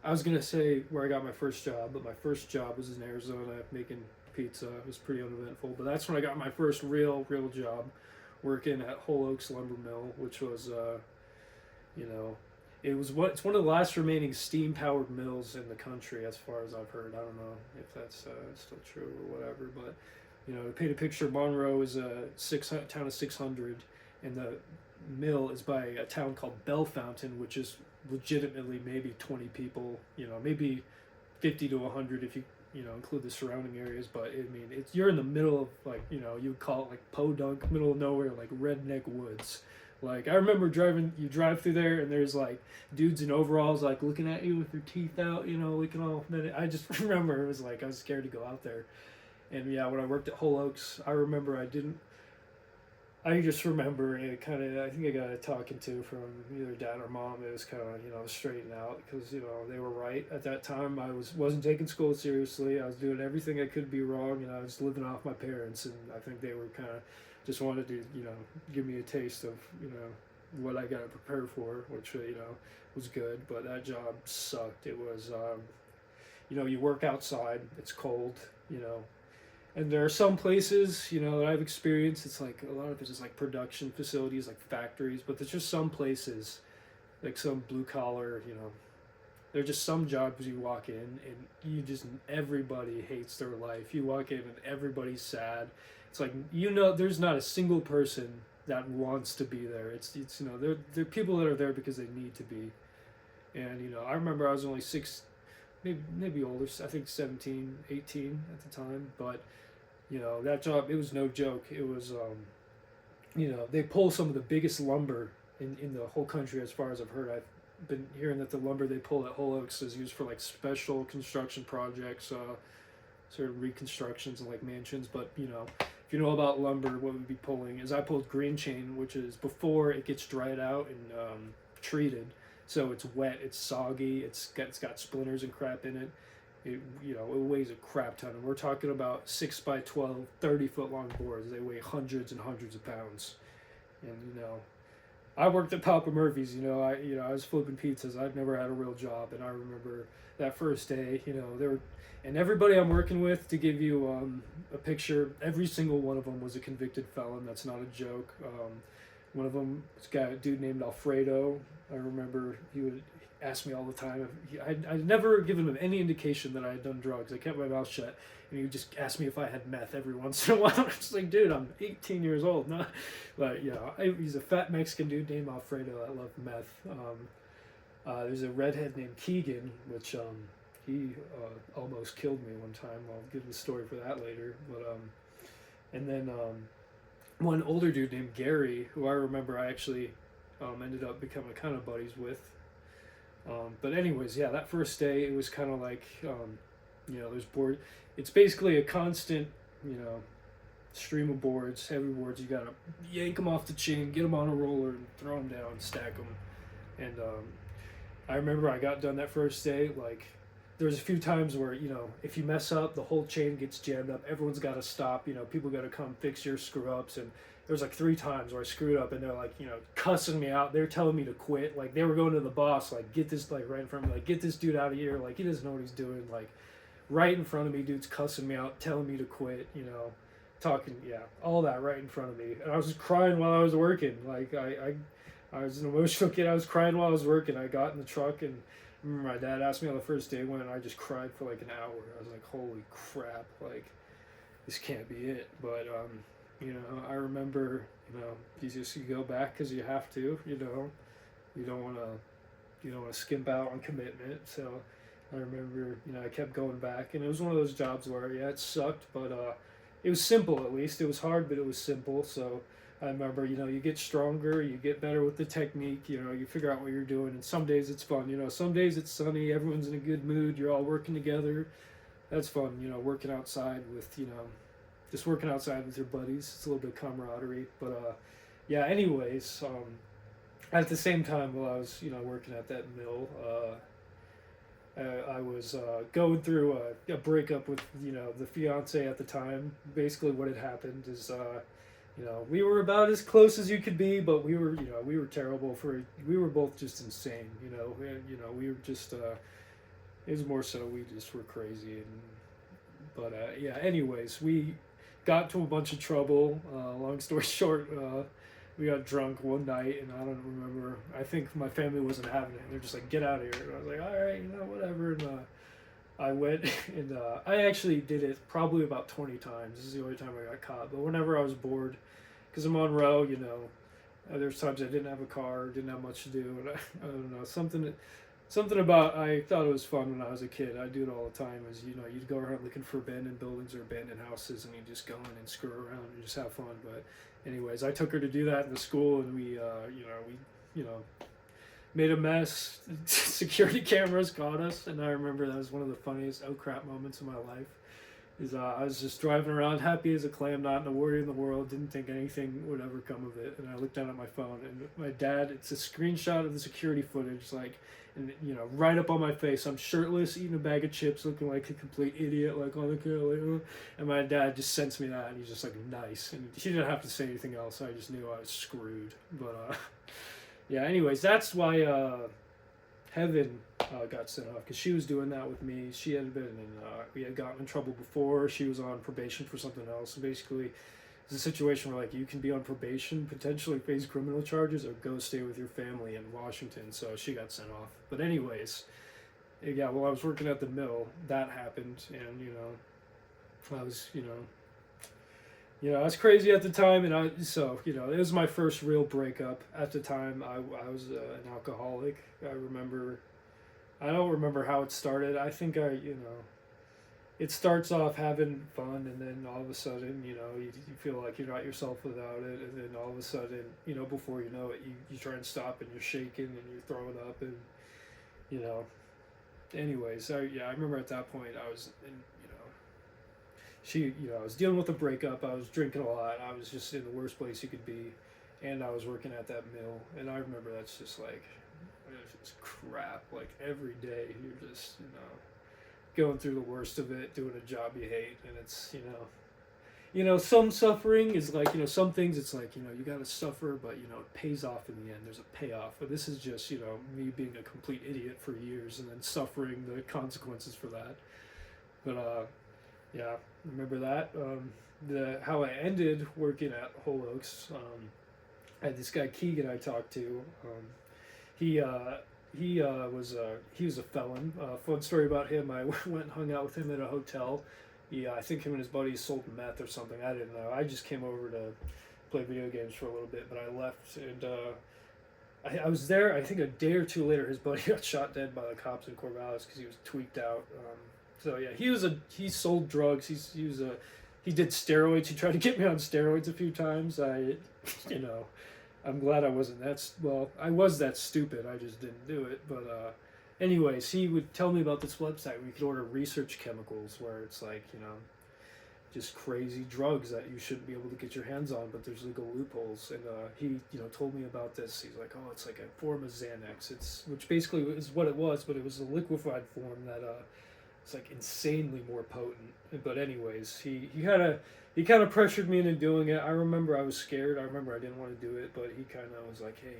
was gonna say where I got my first job, but my first job was in Arizona making pizza. It was pretty uneventful, but that's when I got my first real job, working at Whole Oaks Lumber Mill, which was, it's one of the last remaining steam-powered mills in the country, as far as I've heard. I don't know if that's still true or whatever, but, to paint a picture, Monroe is a town of 600, and the mill is by a town called Bellefontaine, which is legitimately maybe 20 people, maybe 50 to 100 if you include the surrounding areas. But I mean, you're in the middle of, like, you would call it like podunk, middle of nowhere, like redneck woods. Like, I remember you drive through there, and there's like dudes in overalls like looking at you with their teeth out, looking all. I just remember it was like I was scared to go out there. And yeah, when I worked at Whole Oaks, I just remember it kind of, I think I got a talking to from either dad or mom. It was kind of, straightened out, because, they were right. At that time, I wasn't taking school seriously. I was doing everything I could be wrong, and I was living off my parents, and I think they were kind of just wanted to, give me a taste of, what I got to prepare for, which, was good. But that job sucked. It was, you work outside, it's cold, and there are some places, that I've experienced, it's like, a lot of it is like production facilities, like factories, but there's just some places, like some blue collar, There are just some jobs you walk in and everybody hates their life. You walk in and everybody's sad. It's like, there's not a single person that wants to be there. It's they're people that are there because they need to be. And I remember I was only maybe older. I think 17, 18 at the time. But that job, it was no joke. It was they pull some of the biggest lumber in the whole country, as far as I've heard. I've been hearing that the lumber they pull at Whole Oaks is used for like special construction projects, sort of reconstructions and like mansions. But if you know about lumber, what we'd be pulling is, I pulled green chain, which is before it gets dried out and treated, so it's wet, it's soggy, it's got splinters and crap in it. It weighs a crap ton, and we're talking about 6 by 12, 30-foot long boards. They weigh hundreds and hundreds of pounds, and I worked at Papa Murphy's. I was flipping pizzas. I've never had a real job, and I remember that first day. And everybody I'm working with, to give you a picture, every single one of them was a convicted felon. That's not a joke. One of them was a dude named Alfredo. I remember he would ask me all the time. I'd never given him any indication that I had done drugs. I kept my mouth shut, and he would just ask me if I had meth every once in a while. I'm just like, dude, I'm 18 years old. No. But he's a fat Mexican dude named Alfredo that loved meth. There's a redhead named Keegan, which he almost killed me one time. I'll give the story for that later. But and then one older dude named Gary, who I remember I actually ended up becoming kind of buddies with. But anyways, yeah, that first day, it was kind of like, there's board. It's basically a constant, stream of boards, heavy boards. You gotta yank them off the chain, get them on a roller, and throw them down, stack them. And I remember I got done that first day. Like, there's a few times where, if you mess up, the whole chain gets jammed up. Everyone's got to stop. People got to come fix your screw ups. And there was like 3 times where I screwed up, and they're like, cussing me out. They're telling me to quit. Like, they were going to the boss, like, get this, like, right in front of me, like, get this dude out of here. Like, he doesn't know what he's doing. Like, right in front of me, dude's cussing me out, telling me to quit, talking, all that right in front of me. And I was just crying while I was working. Like, I was an emotional kid. I was crying while I was working. I got in the truck, and I remember my dad asked me how the first day went, and I just cried for like an hour. I was like, holy crap, like, this can't be it. But, I remember, you go back because you have to, you don't want to skimp out on commitment. So I remember, I kept going back, and it was one of those jobs where, it sucked, but it was simple. At least it was hard, but it was simple. So I remember, you get stronger, you get better with the technique, you figure out what you're doing, and some days it's fun, some days it's sunny, everyone's in a good mood, you're all working together. That's fun, working outside with, just working outside with your buddies. It's a little bit of camaraderie. But anyways, at the same time, while I was, working at that mill, I was going through a breakup with, the fiance at the time. Basically what had happened is, we were about as close as you could be, but we were terrible we were both just insane, we were just, it was more so we just were crazy. But anyways, we got to a bunch of trouble. Long story short, we got drunk one night, and I don't remember, I think my family wasn't having it, and they're just like, get out of here. And I was like, all right, whatever. And I went, and I actually did it probably about 20 times. This is the only time I got caught. But whenever I was bored, because I'm on row, there's times I didn't have a car, didn't have much to do, and I don't know, something about, I thought it was fun when I was a kid. I do it all the time. Is you'd go around looking for abandoned buildings or abandoned houses, and you just go in and screw around and just have fun. But anyways, I took her to do that in the school, and we made a mess. Security cameras caught us, and I remember that was one of the funniest oh crap moments of my life. I was just driving around happy as a clam, not in a worry in the world, didn't think anything would ever come of it. And I looked down at my phone, and my dad, it's a screenshot of the security footage, like, and right up on my face, I'm shirtless, eating a bag of chips, looking like a complete idiot, like on the camera. And my dad just sends me that, and he's just like, nice. And he didn't have to say anything else. I just knew I was screwed. But anyways, that's why Heaven got sent off, because she was doing that with me. She had been we had gotten in trouble before. She was on probation for something else. And basically, it's a situation where, like, you can be on probation, potentially face criminal charges, or go stay with your family in Washington. So she got sent off. But anyways, yeah, while I was working at the mill, that happened, and I was, I was crazy at the time, and it was my first real breakup. At the time, I was an alcoholic. I don't remember how it started. I think it starts off having fun, and then all of a sudden, you feel like you're not yourself without it, and then all of a sudden, before you know it, you try and stop, and you're shaking, and you're throwing up, and you know. Anyways, I remember at that point I was in, I was dealing with a breakup. I was drinking a lot. I was just in the worst place you could be, and I was working at that mill. And I remember that's just like, it's just crap. Like every day you're just going through the worst of it, doing a job you hate, and it's some suffering is like some things it's like you got to suffer, but it pays off in the end. There's a payoff. But this is just me being a complete idiot for years and then suffering the consequences for that. But yeah, remember that. How I ended working at Whole Oaks. I had this guy Keegan I talked to. He was a felon. Fun story about him. I went and hung out with him at a hotel. I think him and his buddies sold meth or something. I didn't know. I just came over to play video games for a little bit, but I left, and I was there. I think a day or two later, his buddy got shot dead by the cops in Corvallis because he was tweaked out. So yeah, he sold drugs. He did steroids. He tried to get me on steroids a few times. I'm glad I wasn't I was that stupid. I just didn't do it. But anyways, he would tell me about this website where you could order research chemicals, where it's like just crazy drugs that you shouldn't be able to get your hands on, but there's legal loopholes. And he told me about this. He's like, oh, it's like a form of Xanax. Which basically is what it was, but it was a liquefied form that it's like insanely more potent. But anyways, he kind of pressured me into doing it. I remember I was scared. I remember I didn't want to do it, but he kind of was like, hey,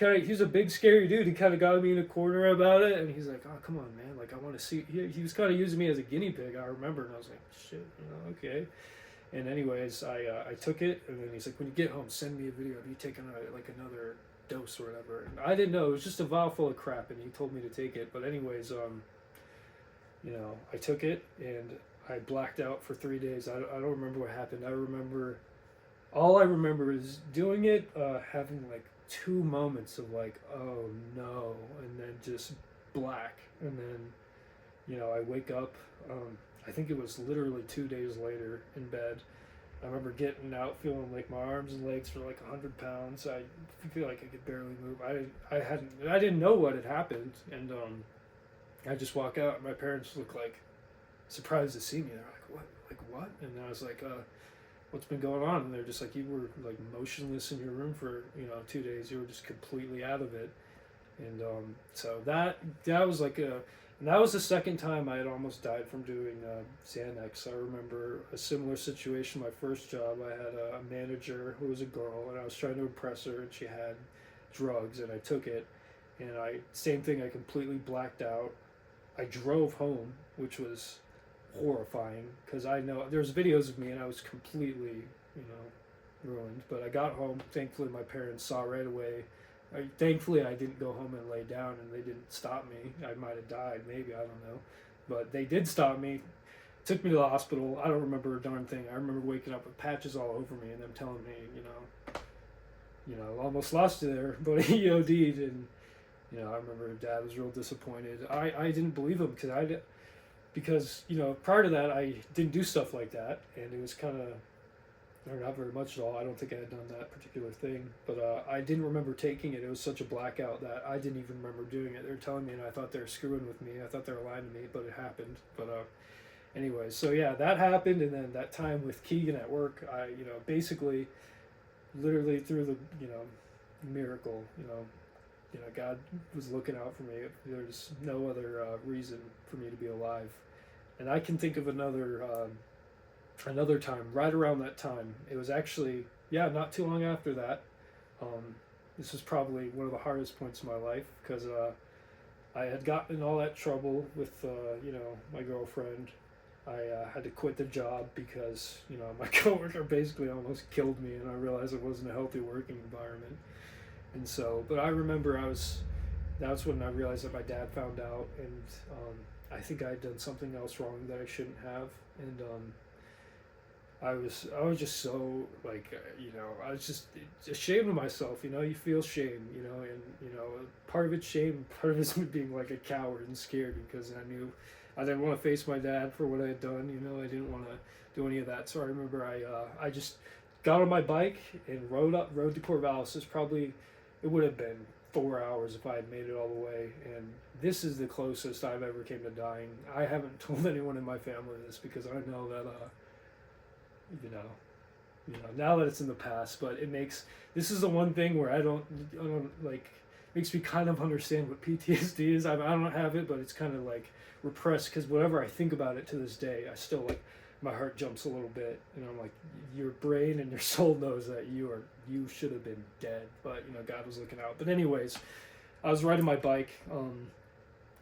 like, he was a big scary dude. He kind of got me in a corner about it, and he's like, oh, come on, man, like, I want to see. He was kind of using me as a guinea pig, I remember, and I was like, shit, okay. And anyways, I took it, and then he's like, when you get home, send me a video of you taking another dose or whatever. And I didn't know, it was just a vial full of crap, and he told me to take it. But anyways, I took it, and I blacked out for 3 days. I don't remember what happened. All I remember is doing it, having like 2 moments of like, oh no, and then just black. And then, I wake up, I think it was literally 2 days later in bed. I remember getting out feeling like my arms and legs were like 100 pounds. I feel like I could barely move. I didn't know what had happened. And I just walk out, and my parents look like surprised to see me. They're like, what? Like, what? And I was like, what's been going on? And they're just like, you were like motionless in your room for 2 days. You were just completely out of it. And so that was like and that was the second time I had almost died from doing Xanax. I remember a similar situation. My first job, I had a manager who was a girl, and I was trying to impress her, and she had drugs, and I took it, and same thing. I completely blacked out. I drove home, which was horrifying, because I know there's videos of me and I was completely ruined. But I got home. Thankfully my parents saw right away. Thankfully I didn't go home and lay down, and they didn't stop me. I might have died, maybe, I don't know, but they did stop me, took me to the hospital. I don't remember a darn thing. I remember waking up with patches all over me and them telling me almost lost you there, but he OD'd. And I remember Dad was real disappointed. I didn't believe him because prior to that I didn't do stuff like that, and it was kind of, or not very much at all. I don't think I had done that particular thing, but I didn't remember taking it. It was such a blackout that I didn't even remember doing it. They were telling me, and I thought they were screwing with me. I thought they were lying to me, but it happened. But anyways, so yeah, that happened, and then that time with Keegan at work, I basically, literally through the miracle, God was looking out for me. There's no other reason for me to be alive. And I can think of another time, right around that time. It was actually, not too long after that. This was probably one of the hardest points of my life, because I had gotten in all that trouble with, my girlfriend. I had to quit the job because, my coworker basically almost killed me, and I realized it wasn't a healthy working environment. And so, but I remember I was that's when I realized that my dad found out, and I think I had done something else wrong that I shouldn't have, and I was just so like I was just ashamed of myself. You feel shame. And part of it's shame, part of it's me being like a coward and scared because I knew I didn't want to face my dad for what I had done. I didn't want to do any of that. So I remember I just got on my bike and rode to Corvallis. It would have been 4 hours if I had made it all the way, and this is the closest I've ever came to dying. I haven't told anyone in my family this because I know that now that it's in the past, but this is the one thing where I don't like, makes me kind of understand what PTSD is. I don't have it, but it's kind of like repressed because whenever I think about it to this day, I still like, my heart jumps a little bit, and I'm like, your brain and your soul knows that you should have been dead, but God was looking out. But anyways, I was riding my bike.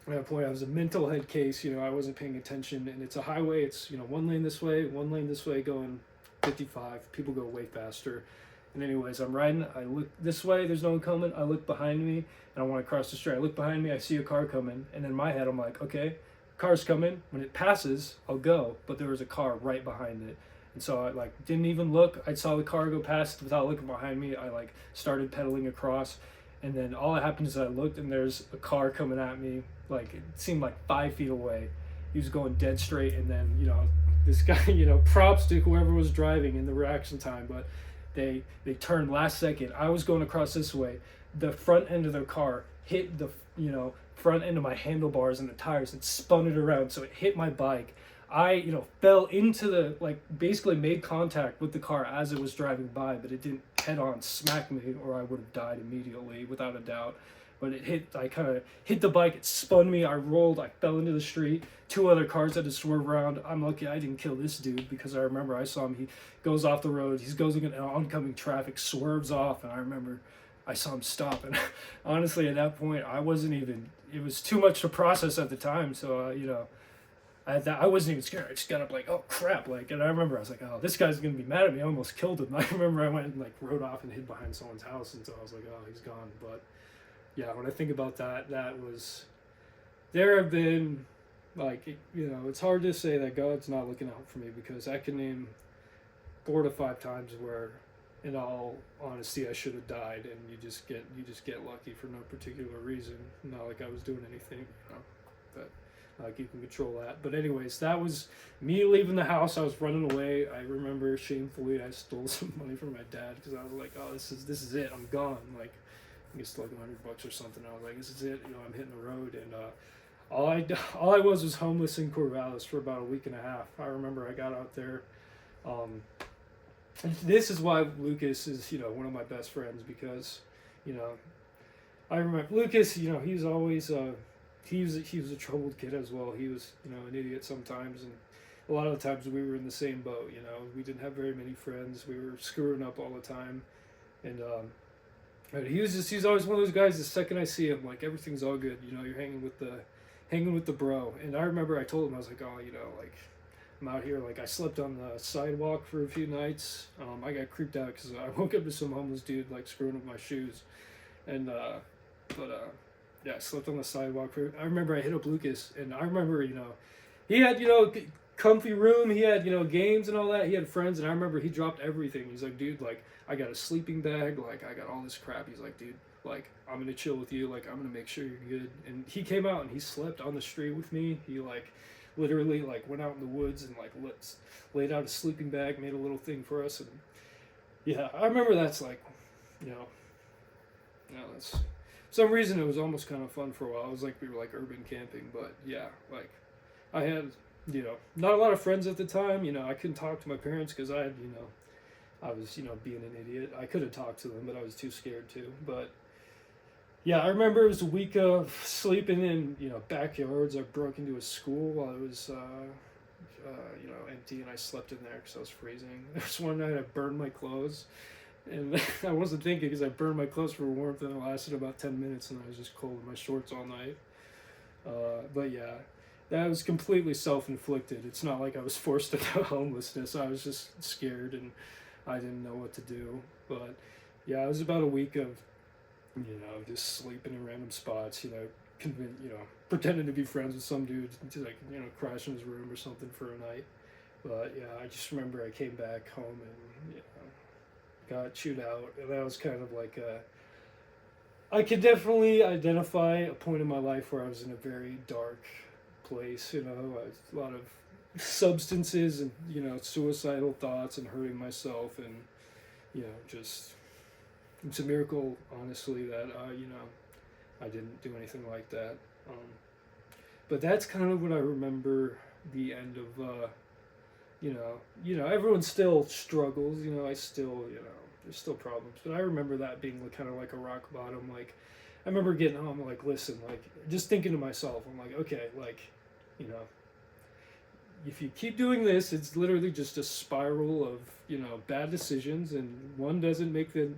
At that point, I was a mental head case. I wasn't paying attention, and it's a highway. It's one lane this way, one lane this way, going 55. People go way faster. And anyways, I'm riding. I look this way. There's no one coming. I look behind me, and I want to cross the street. I look behind me. I see a car coming, and in my head, I'm like, okay, car's coming. When it passes, I'll go. But there was a car right behind it, and so I didn't even look. I saw the car go past without looking behind me. I started pedaling across. And then all that happened is I looked, and there's a car coming at me. It seemed like 5 feet away. He was going dead straight, and then this guy, props to whoever was driving in the reaction time, but they turned last second. I was going across this way. The front end of their car hit the front end of my handlebars and the tires and spun it around, so it hit my bike. I fell into basically made contact with the car as it was driving by, but it didn't head on smack me, or I would have died immediately without a doubt. But I kind of hit the bike, it spun me, I rolled, I fell into the street. 2 other cars had to swerve around. I'm lucky I didn't kill this dude, because I remember I saw him, he goes off the road, he goes into oncoming traffic, swerves off, and I remember I saw him stop. And honestly, at that point, it was too much to process at the time, so I wasn't even scared. I just got up oh crap, and I remember I was like, oh, this guy's gonna be mad at me. I almost killed him. I remember I went and rode off and hid behind someone's house until I was like, oh, he's gone. But yeah, when I think about that, there have been it's hard to say that God's not looking out for me, because I can name 4 to 5 times where, in all honesty, I should have died, and you just get lucky for no particular reason. Not like I was doing anything, but. You can control that. But anyways, that was me leaving the house. I was running away. I remember shamefully I stole some money from my dad, because I was like, oh, this is it. I'm gone. I guess $100 or something. I was like, this is it. I'm hitting the road. And all I was homeless in Corvallis for about a week and a half. I remember I got out there. This is why Lucas is one of my best friends, because I remember Lucas. He's always. He was a troubled kid as well. He was, an idiot sometimes, and a lot of the times we were in the same boat. We didn't have very many friends. We were screwing up all the time, and he's always one of those guys. The second I see him, everything's all good. You're hanging with the bro. And I remember I told him, I was like, oh, I'm out here. I slept on the sidewalk for a few nights. I got creeped out because I woke up to some homeless dude screwing up my shoes, and yeah, I slept on the sidewalk. I remember I hit up Lucas, and I remember, he had, comfy room. He had, games and all that. He had friends, and I remember he dropped everything. He's like, dude, I got a sleeping bag. I got all this crap. He's like, dude, I'm going to chill with you. I'm going to make sure you're good. And he came out, and he slept on the street with me. He, literally, went out in the woods and, laid out a sleeping bag, made a little thing for us. And, yeah, I remember that's, that's... For some reason, it was almost kind of fun for a while. It was we were urban camping, but yeah, I had, not a lot of friends at the time. I couldn't talk to my parents because I had, I was, being an idiot. I could have talked to them, but I was too scared to. But yeah, I remember it was a week of sleeping in, backyards. I broke into a school while it was, empty, and I slept in there because I was freezing. There was one night I burned my clothes. And I wasn't thinking, because I burned my clothes for warmth, and it lasted about 10 minutes, and I was just cold in my shorts all night. But yeah, that was completely self-inflicted. It's not like I was forced into homelessness. I was just scared, and I didn't know what to do. But yeah, it was about a week of just sleeping in random spots, pretending to be friends with some dude to crash in his room or something for a night. But yeah, I just remember I came back home and got chewed out, and that was kind of like I could definitely identify a point in my life where I was in a very dark place. A lot of substances and suicidal thoughts and hurting myself, and just it's a miracle, honestly, that I didn't do anything like that. But that's kind of what I remember. The end of everyone still struggles. I still there's still problems, but I remember that being kind of like a rock bottom. Like I remember getting home, like listen, like just thinking to myself, I'm like, okay, like if you keep doing this, it's literally just a spiral of bad decisions, and one doesn't make the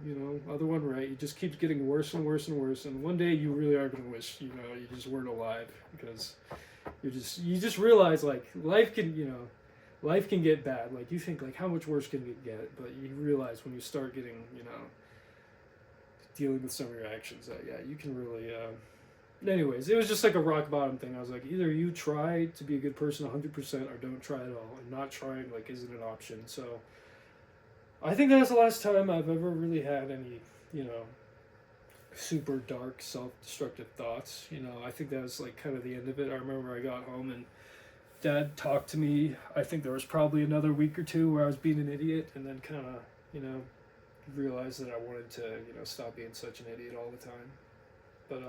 other one right. It just keeps getting worse and worse and worse, and one day you really are gonna wish you just weren't alive, because you just realize like life can get bad. Like you think like how much worse can it get, but you realize when you start getting dealing with some of your actions that you can really anyways, it was just like a rock bottom thing. I was like, either you try to be a good person 100% or don't try at all, and not trying like isn't an option. So I think that's the last time I've ever really had any super dark self-destructive thoughts. I think that was like kind of the end of it. I remember I got home and Dad talked to me. I think there was probably another week or two where I was being an idiot, and then kind of realized that I wanted to stop being such an idiot all the time. But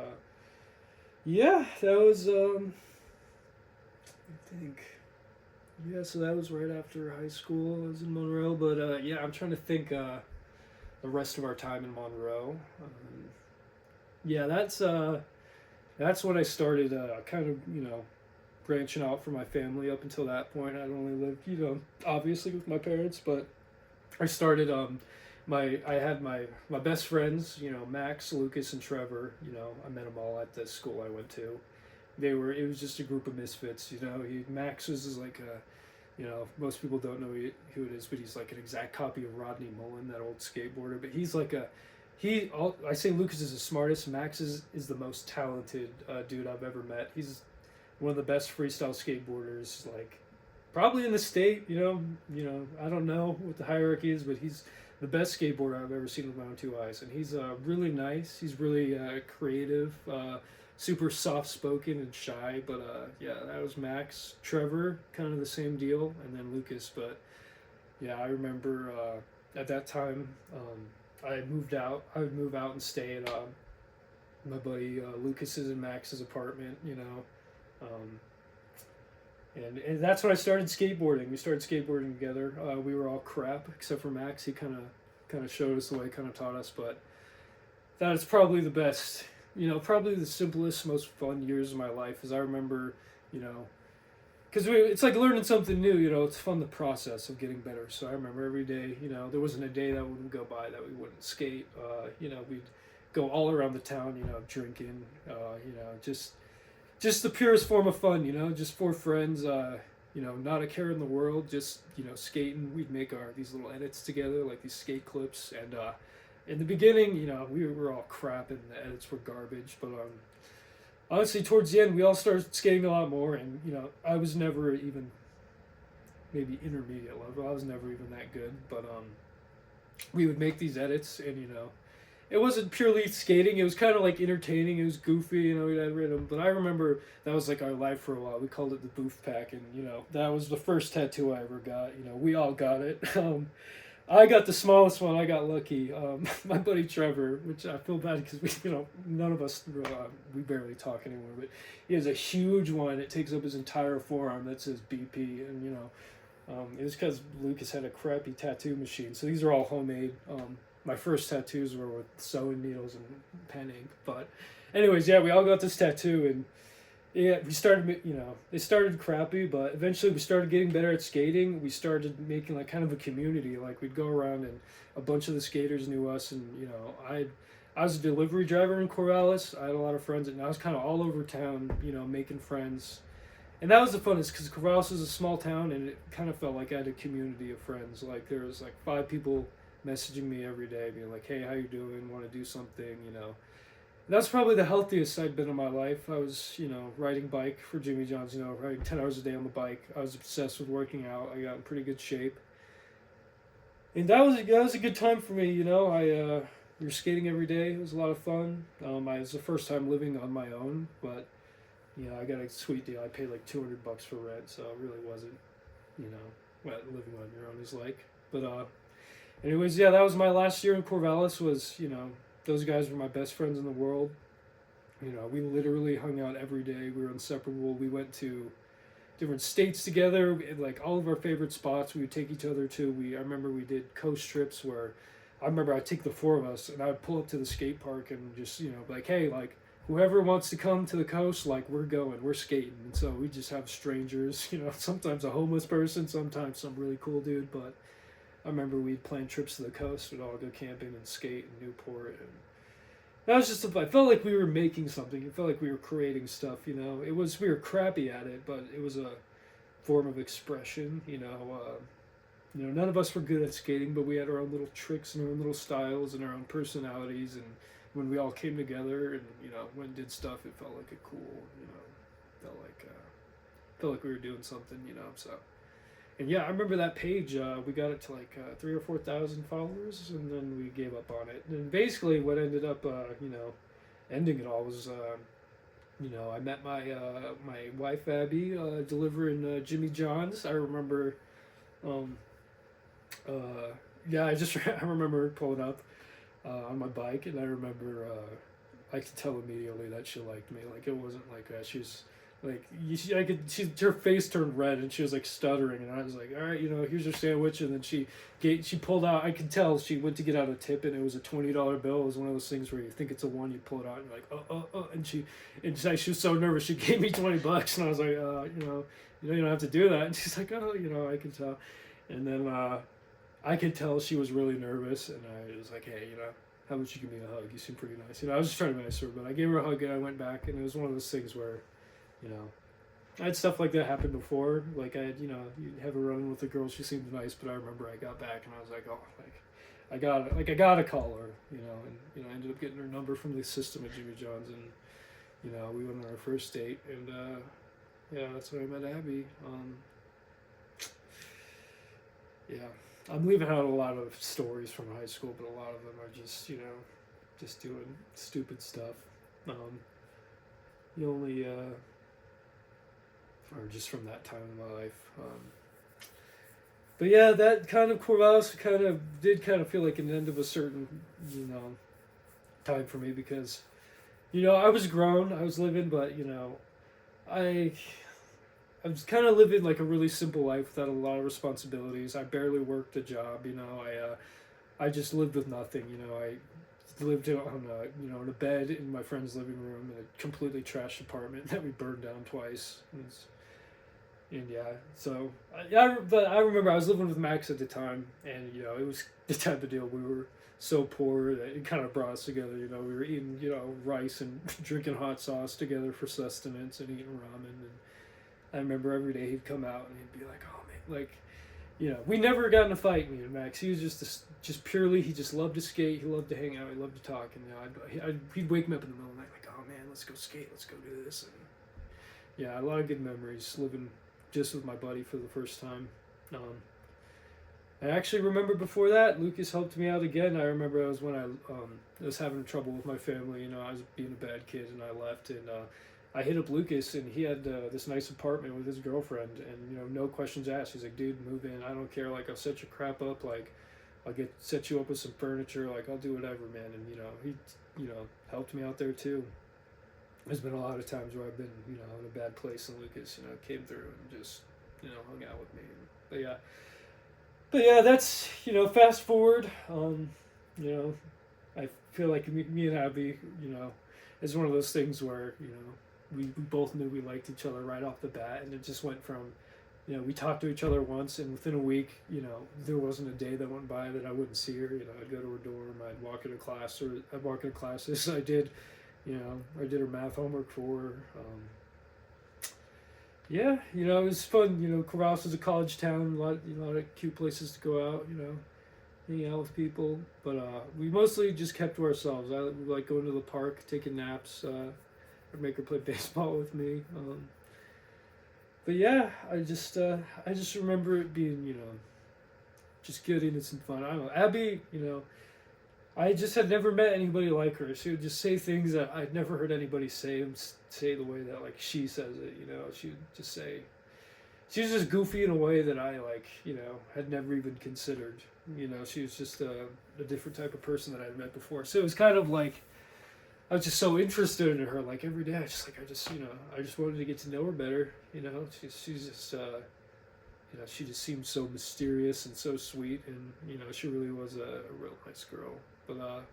yeah, that was I think so that was right after high school. I was in Monroe, but I'm trying to think the rest of our time in Monroe. That's when I started kind of branching out from my family. Up until that point, I'd only lived obviously with my parents, but I started I had my best friends, Max, Lucas, and Trevor. I met them all at the school I went to. It was just a group of misfits. Max is like most people don't know who it is, but he's like an exact copy of Rodney Mullen, that old skateboarder. But he's like I say Lucas is the smartest. Max is the most talented dude I've ever met. He's one of the best freestyle skateboarders, like probably in the state. I don't know what the hierarchy is, but he's the best skateboarder I've ever seen with my own two eyes. And he's really nice. He's really creative, super soft-spoken and shy. But that was Max. Trevor, kind of the same deal, and then Lucas. But I remember at that time I moved out. I would move out and stay at my buddy Lucas's and Max's apartment. And that's when I started skateboarding. We started skateboarding together. We were all crap except for Max. He kind of showed us the way, kind of taught us. But that is probably the best. Probably the simplest, most fun years of my life. As I remember, because it's like learning something new. It's fun, the process of getting better. So I remember every day. There wasn't a day that wouldn't go by that we wouldn't skate. We'd go all around the town. Drinking. Just the purest form of fun, just for friends, not a care in the world, just, skating. We'd make these little edits together, like these skate clips. And in the beginning, we were all crap and the edits were garbage. But honestly, towards the end, we all started skating a lot more. And, I was never even maybe intermediate level. I was never even that good. But we would make these edits and, it wasn't purely skating. It was kind of like entertaining. It was goofy, we had random. But I remember that was like our life for a while. We called it the Booth Pack, and that was the first tattoo I ever got. We all got it. I got the smallest one. I got lucky. My buddy Trevor, which I feel bad because none of us we barely talk anymore. But he has a huge one. It takes up his entire forearm that says BP, and it was because Lucas had a crappy tattoo machine. So these are all homemade. My first tattoos were with sewing needles and pen ink. But anyways, we all got this tattoo, and we started, it started crappy, but eventually we started getting better at skating. We started making like kind of a community. Like we'd go around and a bunch of the skaters knew us, and I was a delivery driver in Corvallis. I had a lot of friends, and I was kind of all over town, making friends. And that was the funnest because Corvallis is a small town, and it kind of felt like I had a community of friends. Like there was like 5 people messaging me every day, being like, "Hey, how you doing? Want to do something?" That's probably the healthiest I'd been in my life. I was, riding bike for Jimmy John's, riding 10 hours a day on the bike. I was obsessed with working out. I got in pretty good shape. And that was a good time for me, we were skating every day. It was a lot of fun. I was the first time living on my own, but I got a sweet deal. I paid like $200 for rent, so it really wasn't, what living on your own is like. But anyways, yeah, that was my last year in Corvallis. Those guys were my best friends in the world. We literally hung out every day. We were inseparable. We went to different states together, like all of our favorite spots we would take each other to. I remember we did coast trips where I'd take the four of us and I would pull up to the skate park and just, like, hey, like, whoever wants to come to the coast, like, we're going, we're skating. And so we just have strangers, sometimes a homeless person, sometimes some really cool dude. But I remember we'd plan trips to the coast. We'd all go camping and skate in Newport. And that was just, I felt like we were making something. It felt like we were creating stuff, we were crappy at it, but it was a form of expression, none of us were good at skating, but we had our own little tricks and our own little styles and our own personalities. And when we all came together and, went and did stuff, it felt like a cool, felt like we were doing something, so. And yeah, I remember that page. We got it to like 3,000 or 4,000 followers, and then we gave up on it. And basically, what ended up, ending it all was, I met my wife Abby delivering Jimmy John's. I remember, yeah, I remember pulling up on my bike, and I remember I could tell immediately that she liked me. Like, it wasn't like she's. Like, her face turned red and she was like stuttering, and I was like, all right, here's your sandwich. And then she pulled out, I could tell she went to get out a tip, and it was a $20 bill. It was one of those things where you think it's a one, you pull it out and you're like, oh, and she was so nervous, she gave me $20, and I was like, you don't have to do that. And she's like, oh, I can tell. And then I could tell she was really nervous, and I was like, hey, how about you give me a hug? You seem pretty nice. I was just trying to be nice to her, but I gave her a hug and I went back, and it was one of those things where, I had stuff like that happen before. Like, I had, you'd have a run with a girl, she seemed nice, but I remember I got back and I was like, oh, I gotta call her, and, I ended up getting her number from the system at Jimmy John's, and, we went on our first date, and, yeah, that's when I met Abby. Yeah, I'm leaving out a lot of stories from high school, but a lot of them are just, just doing stupid stuff. The only, or just from that time in my life. But yeah, that kind of Corvallis did feel like an end of a certain, time for me, because, I was grown, I was living, but, I was kind of living like a really simple life without a lot of responsibilities. I barely worked a job, I just lived with nothing, I lived on in a bed in my friend's living room in a completely trashed apartment that we burned down twice. And yeah, so but I remember I was living with Max at the time, and it was the type of deal. We were so poor that it kind of brought us together. We were eating rice and drinking hot sauce together for sustenance and eating ramen. And I remember every day he'd come out and he'd be like, "Oh man," like, we never got in a fight, me and Max. He was just purely, he just loved to skate. He loved to hang out. He loved to talk. And he'd wake me up in the middle of the night like, "Oh man, let's go skate. Let's go do this." And yeah, a lot of good memories living just with my buddy for the first time. I actually remember before that, Lucas helped me out again. I remember it was when I was having trouble with my family. I was being a bad kid, and I left. And I hit up Lucas, and he had this nice apartment with his girlfriend. And no questions asked. He's like, "Dude, move in. I don't care. Like, I'll set your crap up. Like, I'll set you up with some furniture. Like, I'll do whatever, man." And he helped me out there too. There's been a lot of times where I've been, in a bad place, and Lucas, came through and just, hung out with me. But yeah, that's, fast forward. I feel like me and Abby, it's one of those things where, we both knew we liked each other right off the bat, and it just went from, we talked to each other once, and within a week, there wasn't a day that went by that I wouldn't see her. I'd go to her dorm, I'd walk into class, or I'd walk into classes. I did her math homework for her. Yeah, it was fun. Corvallis is a college town, a lot of cute places to go out. hanging out with people, but we mostly just kept to ourselves. I we like going to the park, taking naps. I'd make her play baseball with me. But yeah, I just remember it being, just good, innocent fun. I don't know. Abby, I just had never met anybody like her. She would just say things that I'd never heard anybody say the way that like she says it. She would just say. She was just goofy in a way that I like, had never even considered. She was just a different type of person that I'd met before. So it was kind of like I was just so interested in her. Like every day, I just wanted to get to know her better. She's just she just seemed so mysterious and so sweet, and she really was a real nice girl. But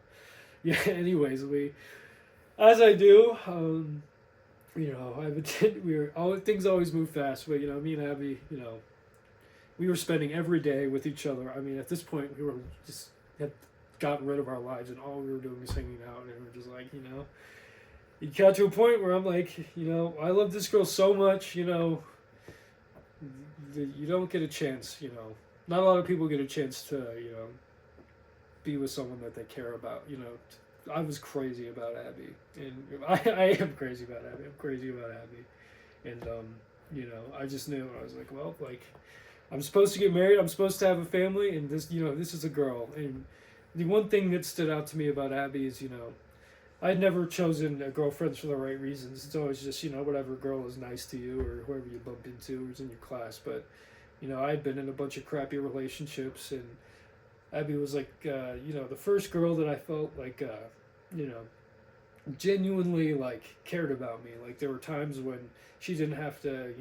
yeah. Anyways, as I do, things always move fast. But me and Abby, we were spending every day with each other. I mean, at this point, we were just had gotten rid of our lives, and all we were doing was hanging out, and we were just like, you got to a point where I'm like, I love this girl so much, you don't get a chance, not a lot of people get a chance to, be with someone that they care about, I was crazy about Abby, and I am crazy about Abby. I'm crazy about Abby, and I just knew. I was like, well, like, I'm supposed to get married. I'm supposed to have a family, and this is a girl. And the one thing that stood out to me about Abby is, I'd never chosen a girlfriend for the right reasons. It's always just, whatever girl is nice to you or whoever you bumped into or was in your class. But, I'd been in a bunch of crappy relationships, and Abby was like, the first girl that I felt like, genuinely like cared about me. Like there were times when she didn't have to,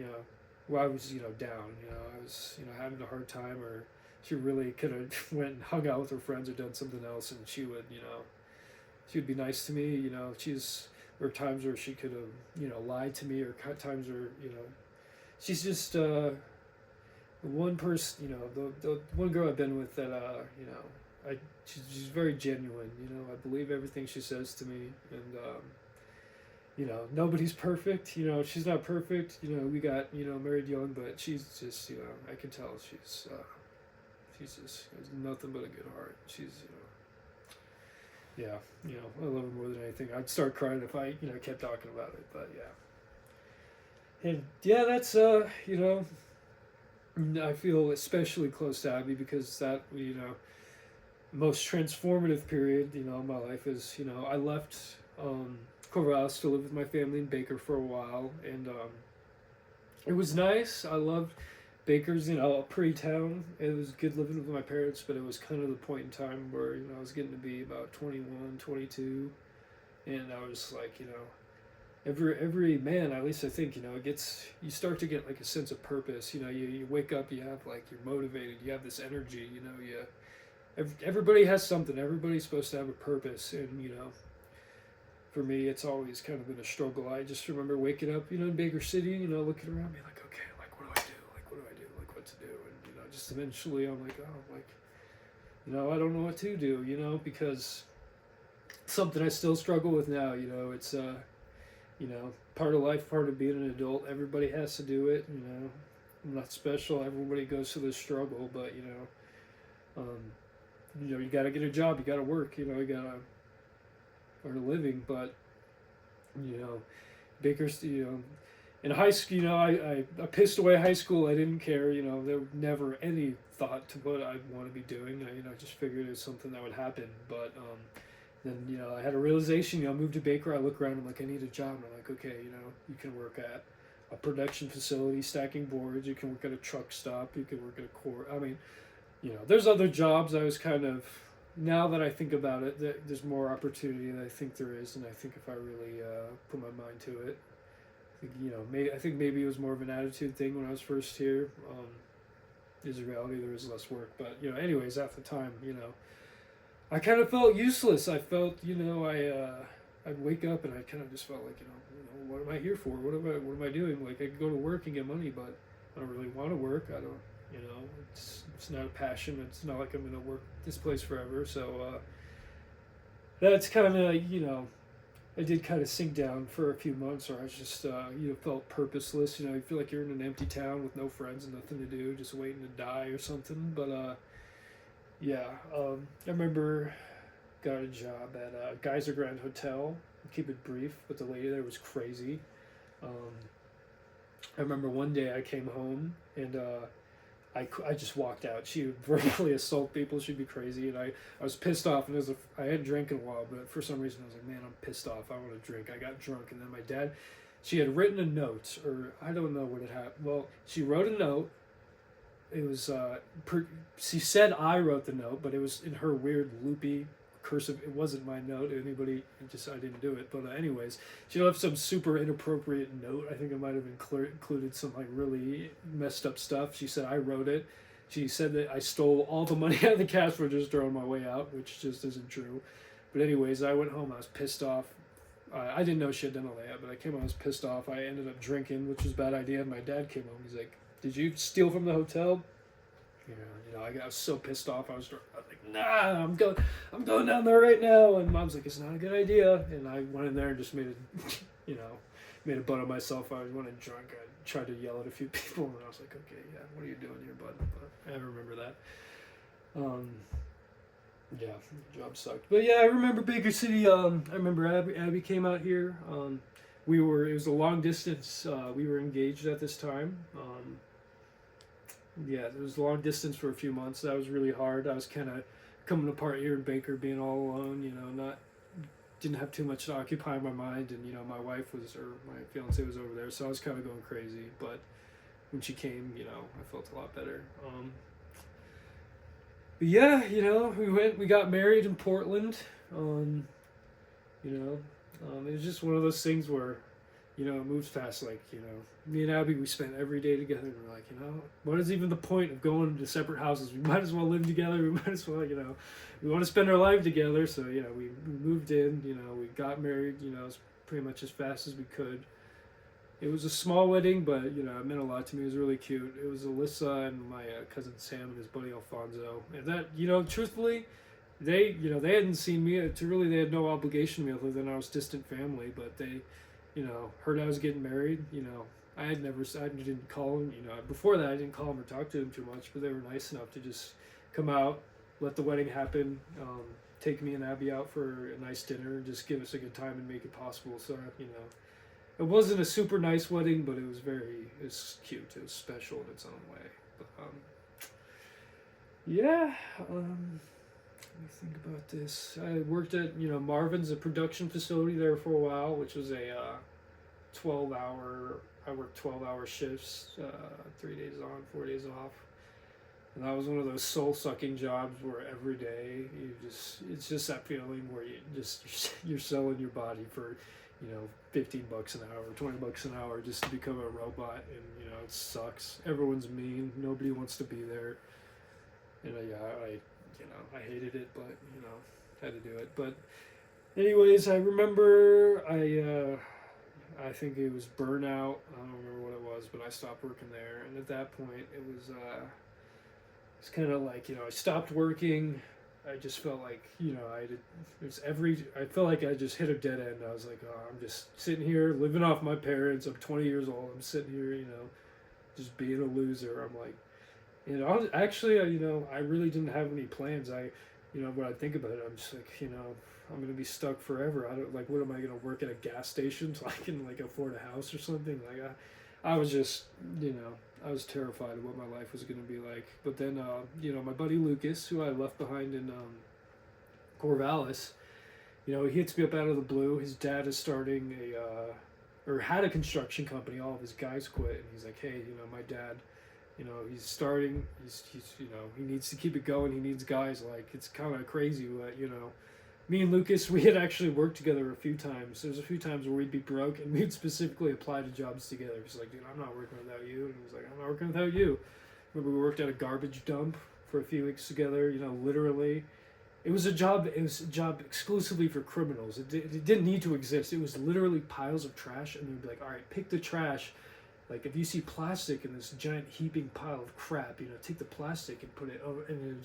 where I was, down. I was, having a hard time, or she really could have went and hung out with her friends or done something else, and she would, she would be nice to me. There were times where she could have, lied to me, or times where, she's just the one person, the one girl I've been with that, she's very genuine. I believe everything she says to me, and nobody's perfect. She's not perfect. We got married young, but she's just I can tell she's just has nothing but a good heart. She's yeah, I love her more than anything. I'd start crying if I kept talking about it, but yeah, and yeah, that's I feel especially close to Abby because that most transformative period in my life is I left Corvallis to live with my family in Baker for a while, and it was nice. I loved Baker's a pretty town. It was good living with my parents, but it was kind of the point in time where I was getting to be about 21, 22, and I was like every man, at least I think you start to get like a sense of purpose. You wake up, you have like you're motivated, you have this energy. Everybody has something. Everybody's supposed to have a purpose, and for me, it's always kind of been a struggle. I just remember waking up, in Baker City, looking around me like, okay, like what do I do? Like what do I do? Like what to do? And just eventually, I'm like, oh, like, I don't know what to do, because something I still struggle with now. It's part of life, part of being an adult. Everybody has to do it. I'm not special. Everybody goes through this struggle, but you got to get a job. You got to work. You got to earn a living. But Baker's. In high school, I pissed away high school. I didn't care. There was never any thought to what I'd want to be doing. I just figured it was something that would happen. But then I had a realization. I moved to Baker. I look around. I'm like, I need a job. And I'm like, okay, you can work at a production facility stacking boards. You can work at a truck stop. You can work at a court. I mean, there's other jobs. I was kind of, now that I think about it, there's more opportunity than I think there is, and I think if I really put my mind to it, I think maybe it was more of an attitude thing when I was first here. Is reality there was less work, but anyways, at the time, I kind of felt useless. I felt, I'd wake up and I kind of just felt like, what am I here for? What am I doing? Like I could go to work and get money, but I don't really want to work. I don't. It's not a passion. It's not like I'm going to work this place forever. So that's kind of, I did kind of sink down for a few months, or I was just, felt purposeless. You feel like you're in an empty town with no friends and nothing to do, just waiting to die or something. But Yeah, I remember got a job at Geyser Grand Hotel. Keep it brief, but the lady there was crazy. Um, I remember one day I came home and I just walked out. She would verbally assault people. She'd be crazy, and I was pissed off. And I hadn't drank in a while, but for some reason I was like, man, I'm pissed off. I want to drink. I got drunk, and then my dad, she had written a note, or I don't know what it had. Well, she wrote a note. It was she said I wrote the note, but it was in her weird loopy cursive. It wasn't my note. Anybody, it just I didn't do it. But anyways, she left some super inappropriate note. I think it might have included some like really messed up stuff. She said I wrote it. She said that I stole all the money out of the cash register on my way out, which just isn't true. But anyways, I went home. I was pissed off. I didn't know she had done a layup, but I came home. I was pissed off. I ended up drinking, which was a bad idea. And my dad came home. He's like, "Did you steal from the hotel?" I was so pissed off. I was like, "Nah, I'm going down there right now." And Mom's like, "It's not a good idea." And I went in there and just made a butt of myself. I went drunk. I tried to yell at a few people, and I was like, "Okay, yeah, what are you doing here, bud?" But I remember that. Um, yeah, the job sucked. But yeah, I remember Baker City. I remember Abby came out here. It was a long distance. We were engaged at this time. Yeah, it was long distance for a few months. That was really hard. I was kind of coming apart here in Baker, being all alone. Not didn't have too much to occupy my mind, and my wife my fiance was over there, so I was kind of going crazy. But when she came, I felt a lot better. But yeah, we got married in Portland. It was just one of those things where it moves fast. Like, me and Abby, we spent every day together, and we're like, what is even the point of going to separate houses? We might as well live together. We might as well, we want to spend our life together. So, we moved in, we got married, as pretty much as fast as we could. It was a small wedding, but, it meant a lot to me. It was really cute. It was Alyssa and my cousin Sam and his buddy Alfonso. And that, truthfully, they hadn't seen me. They had no obligation to me other than I was distant family, but they, heard I was getting married. I didn't call them. Before that, I didn't call them or talk to them too much, but they were nice enough to just come out, let the wedding happen, take me and Abby out for a nice dinner, and just give us a good time and make it possible. So, it wasn't a super nice wedding, but it was cute. It was special in its own way. But, yeah. Let me think about this. I worked at Marvin's, a production facility there for a while, which was a 12-hour. I worked 12-hour shifts, 3 days on, 4 days off, and that was one of those soul-sucking jobs where every day it's just that feeling where you're selling your body for $15 an hour, $20 an hour just to become a robot, and it sucks. Everyone's mean. Nobody wants to be there, and I hated it, but had to do it. But anyways, I remember I think it was burnout. I don't remember what it was, but I stopped working there, and at that point, it's kind of like I stopped working. I just felt like I felt like I just hit a dead end. I was like, oh, I'm just sitting here living off my parents. I'm 20 years old. I'm sitting here, just being a loser. I'm like, actually, I really didn't have any plans. When I think about it, I'm just like, I'm gonna be stuck forever. I don't like. What am I gonna work at a gas station so I can afford a house or something? Like, I was just, I was terrified of what my life was gonna be like. But then, my buddy Lucas, who I left behind in Corvallis, he hits me up out of the blue. His dad is starting or had a construction company. All of his guys quit, and he's like, hey, my dad. He's starting. He's he needs to keep it going. He needs guys. Like, it's kind of crazy, but me and Lucas, we had actually worked together a few times. There was a few times where we'd be broke, and we'd specifically apply to jobs together. He's like, dude, I'm not working without you, and he was like, I'm not working without you. Remember, we worked at a garbage dump for a few weeks together. Literally, it was a job. It was a job exclusively for criminals. It didn't need to exist. It was literally piles of trash, and they'd be like, all right, pick the trash. Like, if you see plastic in this giant heaping pile of crap, take the plastic and put it over, and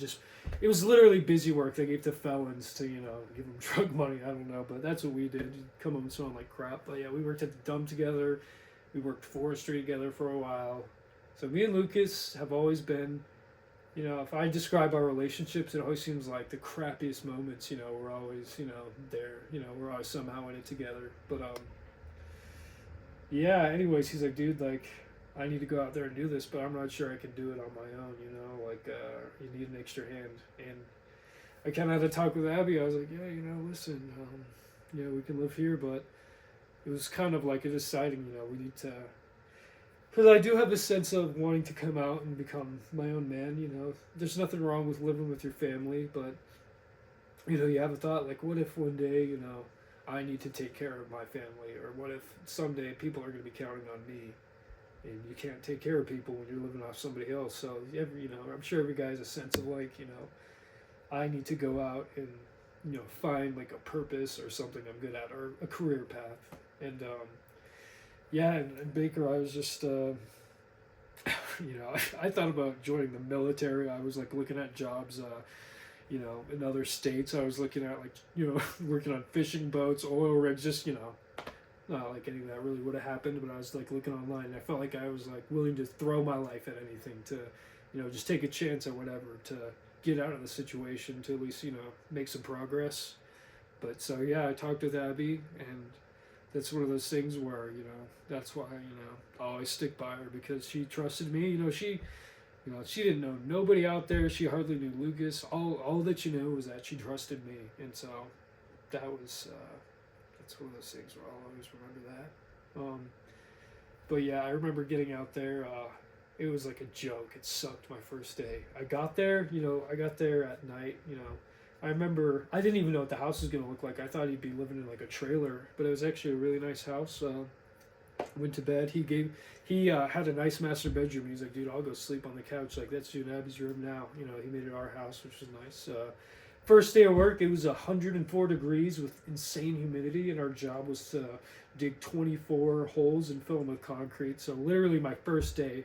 it was literally busy work. They gave to felons to, give them drug money. I don't know, but that's what we did. You'd come home smelling like crap. But yeah, we worked at the dump together. We worked forestry together for a while. So me and Lucas have always been you know, if I describe our relationships, it always seems like the crappiest moments. You know, we're always, you know, there. You know, we're always somehow in it together. But yeah. Anyways, he's like, dude, like, I need to go out there and do this, but I'm not sure I can do it on my own. You know, like, you need an extra hand. And I kind of had a talk with Abby. I was like, yeah, you know, listen, yeah, we can live here, but it was kind of like a deciding, you know, we need to, because I do have a sense of wanting to come out and become my own man. You know, there's nothing wrong with living with your family, but you know, you have a thought like, what if one day, you know, I need to take care of my family, or what if someday people are going to be counting on me, and you can't take care of people when you're living off somebody else. So every, you know, I'm sure every guy has a sense of like, you know, I need to go out and, you know, find like a purpose or something I'm good at, or a career path. And yeah, and Baker, I was just, you know, I thought about joining the military. I was like looking at jobs, you know, in other states. I was looking at like, you know, working on fishing boats, oil rigs, just, you know, not like any of that really would have happened, but I was like looking online, and I felt like I was like willing to throw my life at anything to, you know, just take a chance or whatever to get out of the situation, to at least, you know, make some progress. But so yeah, I talked with Abby, and that's one of those things where, you know, that's why, you know, I always stick by her, because she trusted me. You know, she didn't know nobody out there. She hardly knew Lucas. All that she knew was that she trusted me, and so that was that's one of those things where I'll always remember that. But yeah, I remember getting out there. It was like a joke. It sucked my first day. I got there, you know, I got there at night, you know. I remember I didn't even know what the house was going to look like. I thought he'd be living in like a trailer, but it was actually a really nice house. Went to bed. He had a nice master bedroom. He's like, dude, I'll go sleep on the couch. Like, that's you and Abby's room now. You know, he made it our house, which was nice. First day of work, it was 104 degrees with insane humidity, and our job was to dig 24 holes and fill them with concrete. So literally, my first day,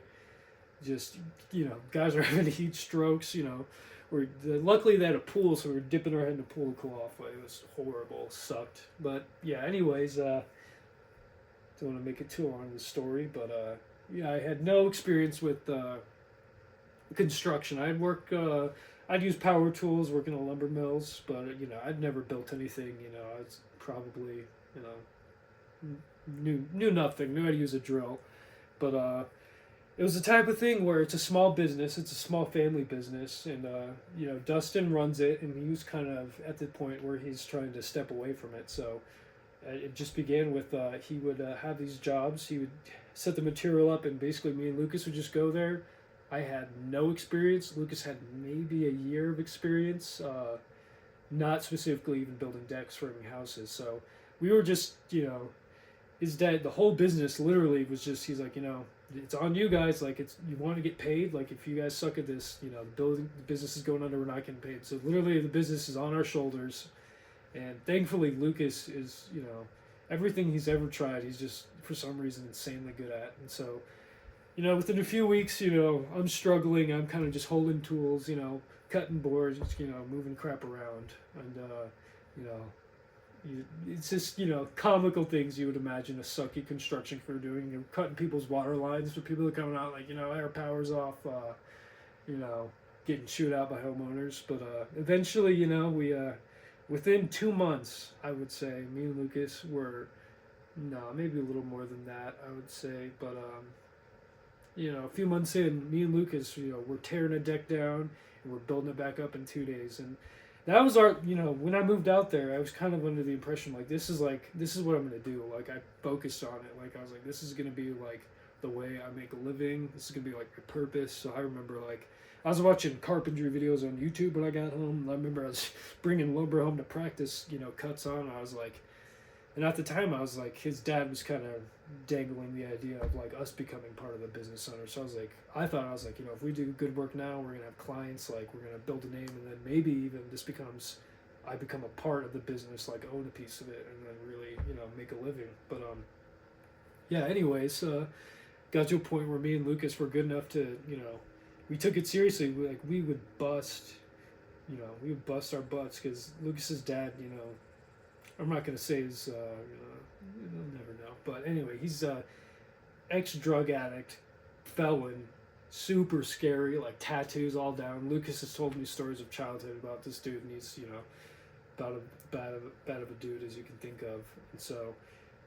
just, you know, guys are having heat strokes. You know, luckily they had a pool, so we were dipping our head in the pool to cool off. Like, it was horrible, sucked. But yeah, anyways, don't want to make it too long the story, but yeah, I had no experience with construction. I'd work. I'd use power tools, working on lumber mills, but you know, I'd never built anything. You know, I was probably, you know, knew nothing. Knew how to use a drill, but it was the type of thing where it's a small business. It's a small family business, and you know, Dustin runs it, and he was kind of at the point where he's trying to step away from it. So it just began with he would have these jobs. He would set the material up, and basically me and Lucas would just go there. I had no experience. Lucas had maybe a year of experience, not specifically even building decks, framing houses. So we were just, you know, his dad, the whole business literally was just, he's like, you know, it's on you guys. Like, it's, you want to get paid. Like, if you guys suck at this, you know, the business is going under, we're not getting paid. So literally the business is on our shoulders. And thankfully, Lucas is, you know, everything he's ever tried, he's just, for some reason, insanely good at. And so, you know, within a few weeks, you know, I'm struggling. I'm kind of just holding tools, you know, cutting boards, you know, moving crap around. And, you know, it's just, you know, comical things you would imagine a sucky construction crew doing. You're cutting people's water lines for people that are coming out, like, you know, air power's off, you know, getting chewed out by homeowners. But eventually, you know, we, within 2 months, I would say, me and Lucas were, no, maybe a little more than that, I would say. But, you know, a few months in, me and Lucas, you know, we're tearing a deck down and we're building it back up in 2 days. And that was our, you know, when I moved out there, I was kind of under the impression, this is what I'm going to do. Like, I focused on it. Like, I was like, this is going to be, like, the way I make a living. This is going to be, like, my purpose. So I remember, like, I was watching carpentry videos on YouTube when I got home. I remember I was bringing lumber home to practice, you know, cuts on. I was like, and at the time I was like, his dad was kind of dangling the idea of like us becoming part of the business owner. So I thought, you know, if we do good work now, we're going to have clients, like we're going to build a name, and then maybe even I become a part of the business, like own a piece of it, and then really, you know, make a living. But, yeah, anyways, got to a point where me and Lucas were good enough to, you know, we took it seriously. We would bust, you know, we would bust our butts, because Lucas's dad, you know, I'm not going to say his, you know, you'll never know. But anyway, he's ex-drug addict, felon, super scary, like tattoos all down. Lucas has told me stories of childhood about this dude, and he's, you know, about a bad of a dude as you can think of. And so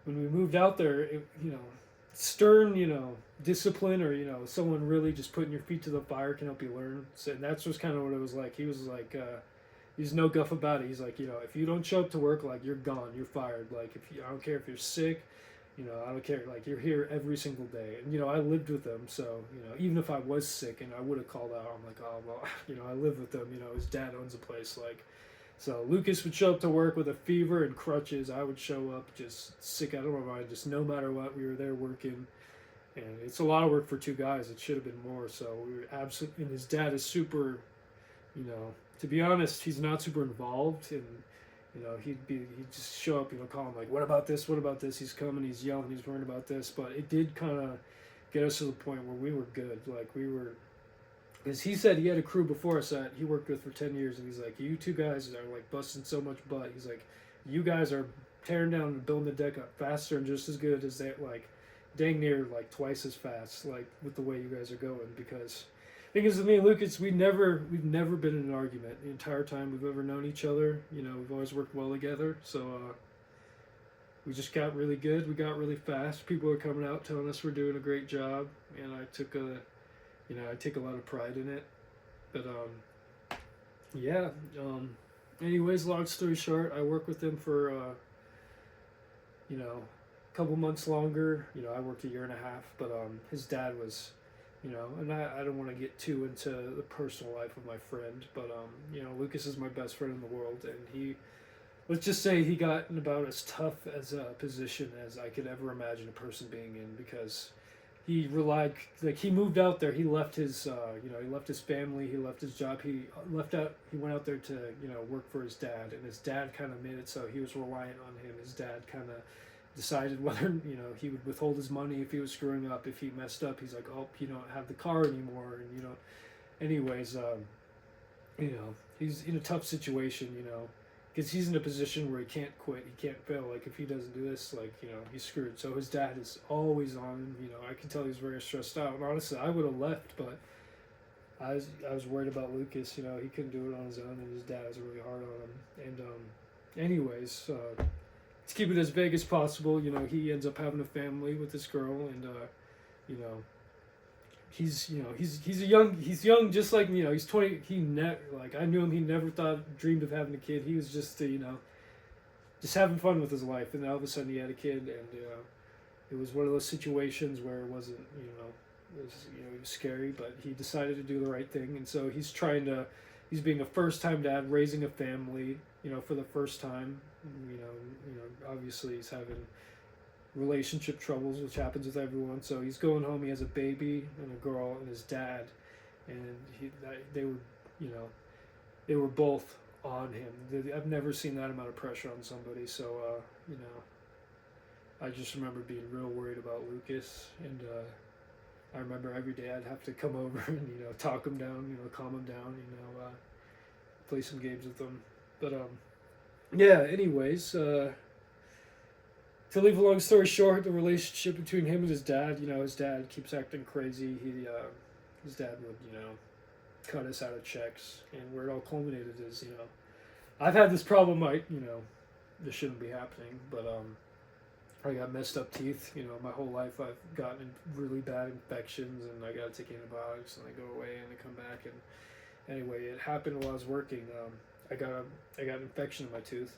when we moved out there, you know, stern, you know, discipline, or, you know, someone really just putting your feet to the fire can help you learn. So that's just kind of what it was like. He was like, he's no guff about it. He's like, you know, if you don't show up to work, like, you're gone, you're fired. Like, if you, I don't care if you're sick, you know, I don't care. Like, you're here every single day. And, you know, I lived with him, so, you know, even if I was sick and I would have called out, I'm like, oh well, you know, I live with him. You know, his dad owns a place, like. So Lucas would show up to work with a fever and crutches. I would show up just sick out of my mind, just no matter what. We were there working, and it's a lot of work for two guys. It should have been more. So we were absolutely. And his dad is super, you know. To be honest, he's not super involved, and you know he'd just show up, you know, call him like, "What about this? What about this?" He's coming, he's yelling, he's worrying about this. But it did kind of get us to the point where we were good. Like we were. Because he said he had a crew before us that he worked with for 10 years, and he's like, you two guys are like busting so much butt. He's like, you guys are tearing down and building the deck up faster and just as good as they, like, dang near like twice as fast, like with the way you guys are going. Because the thing is, with me and Lucas, we've never been in an argument the entire time we've ever known each other. You know, we've always worked well together. So we just got really good. We got really fast. People are coming out telling us we're doing a great job, and I took a you know, I take a lot of pride in it. But yeah. Anyways, long story short, I worked with him for you know, a couple months longer. You know, I worked a year and a half. But his dad was, you know, and I don't want to get too into the personal life of my friend, but you know, Lucas is my best friend in the world, and he, let's just say, he got in about as tough as a position as I could ever imagine a person being in, because he relied, like, he moved out there, he left his you know, he left his family, he left his job, he went out there to, you know, work for his dad, and his dad kind of made it so he was reliant on him. His dad kind of decided whether, you know, he would withhold his money if he was screwing up. If he messed up, he's like, oh, you don't have the car anymore, and you know, anyways, you know, he's in a tough situation, you know, because he's in a position where he can't quit, he can't fail. Like, if he doesn't do this, like, you know, he's screwed. So his dad is always on him. You know, I can tell he's very stressed out. And honestly, I would have left, but I was worried about Lucas. You know, he couldn't do it on his own, and his dad was really hard on him. And anyways, to keep it as vague as possible, you know, he ends up having a family with this girl, and you know, he's young, just like, you know, he's 20. Like, I knew him, he never dreamed of having a kid. He was just you know, just having fun with his life, and all of a sudden he had a kid, and it was one of those situations where it wasn't, you know, it was, you know, it was scary, but he decided to do the right thing. And so he's being a first-time dad, raising a family, you know, for the first time. You know, obviously he's having relationship troubles, which happens with everyone. So he's going home. He has a baby and a girl and his dad, and they were, you know, they were both on him. I've never seen that amount of pressure on somebody. So you know, I just remember being real worried about Lucas, and I remember every day I'd have to come over and, you know, talk him down, you know, calm him down, you know, play some games with him. But yeah. Anyways, to leave a long story short, the relationship between him and his dad, you know, his dad keeps acting crazy. His dad would, you know, cut us out of checks, and where it all culminated is, you know, I've had this problem. You know, this shouldn't be happening, but I got messed up teeth. You know, my whole life I've gotten really bad infections, and I got to take antibiotics, and they go away and they come back. And anyway, it happened while I was working. I got an infection in my tooth,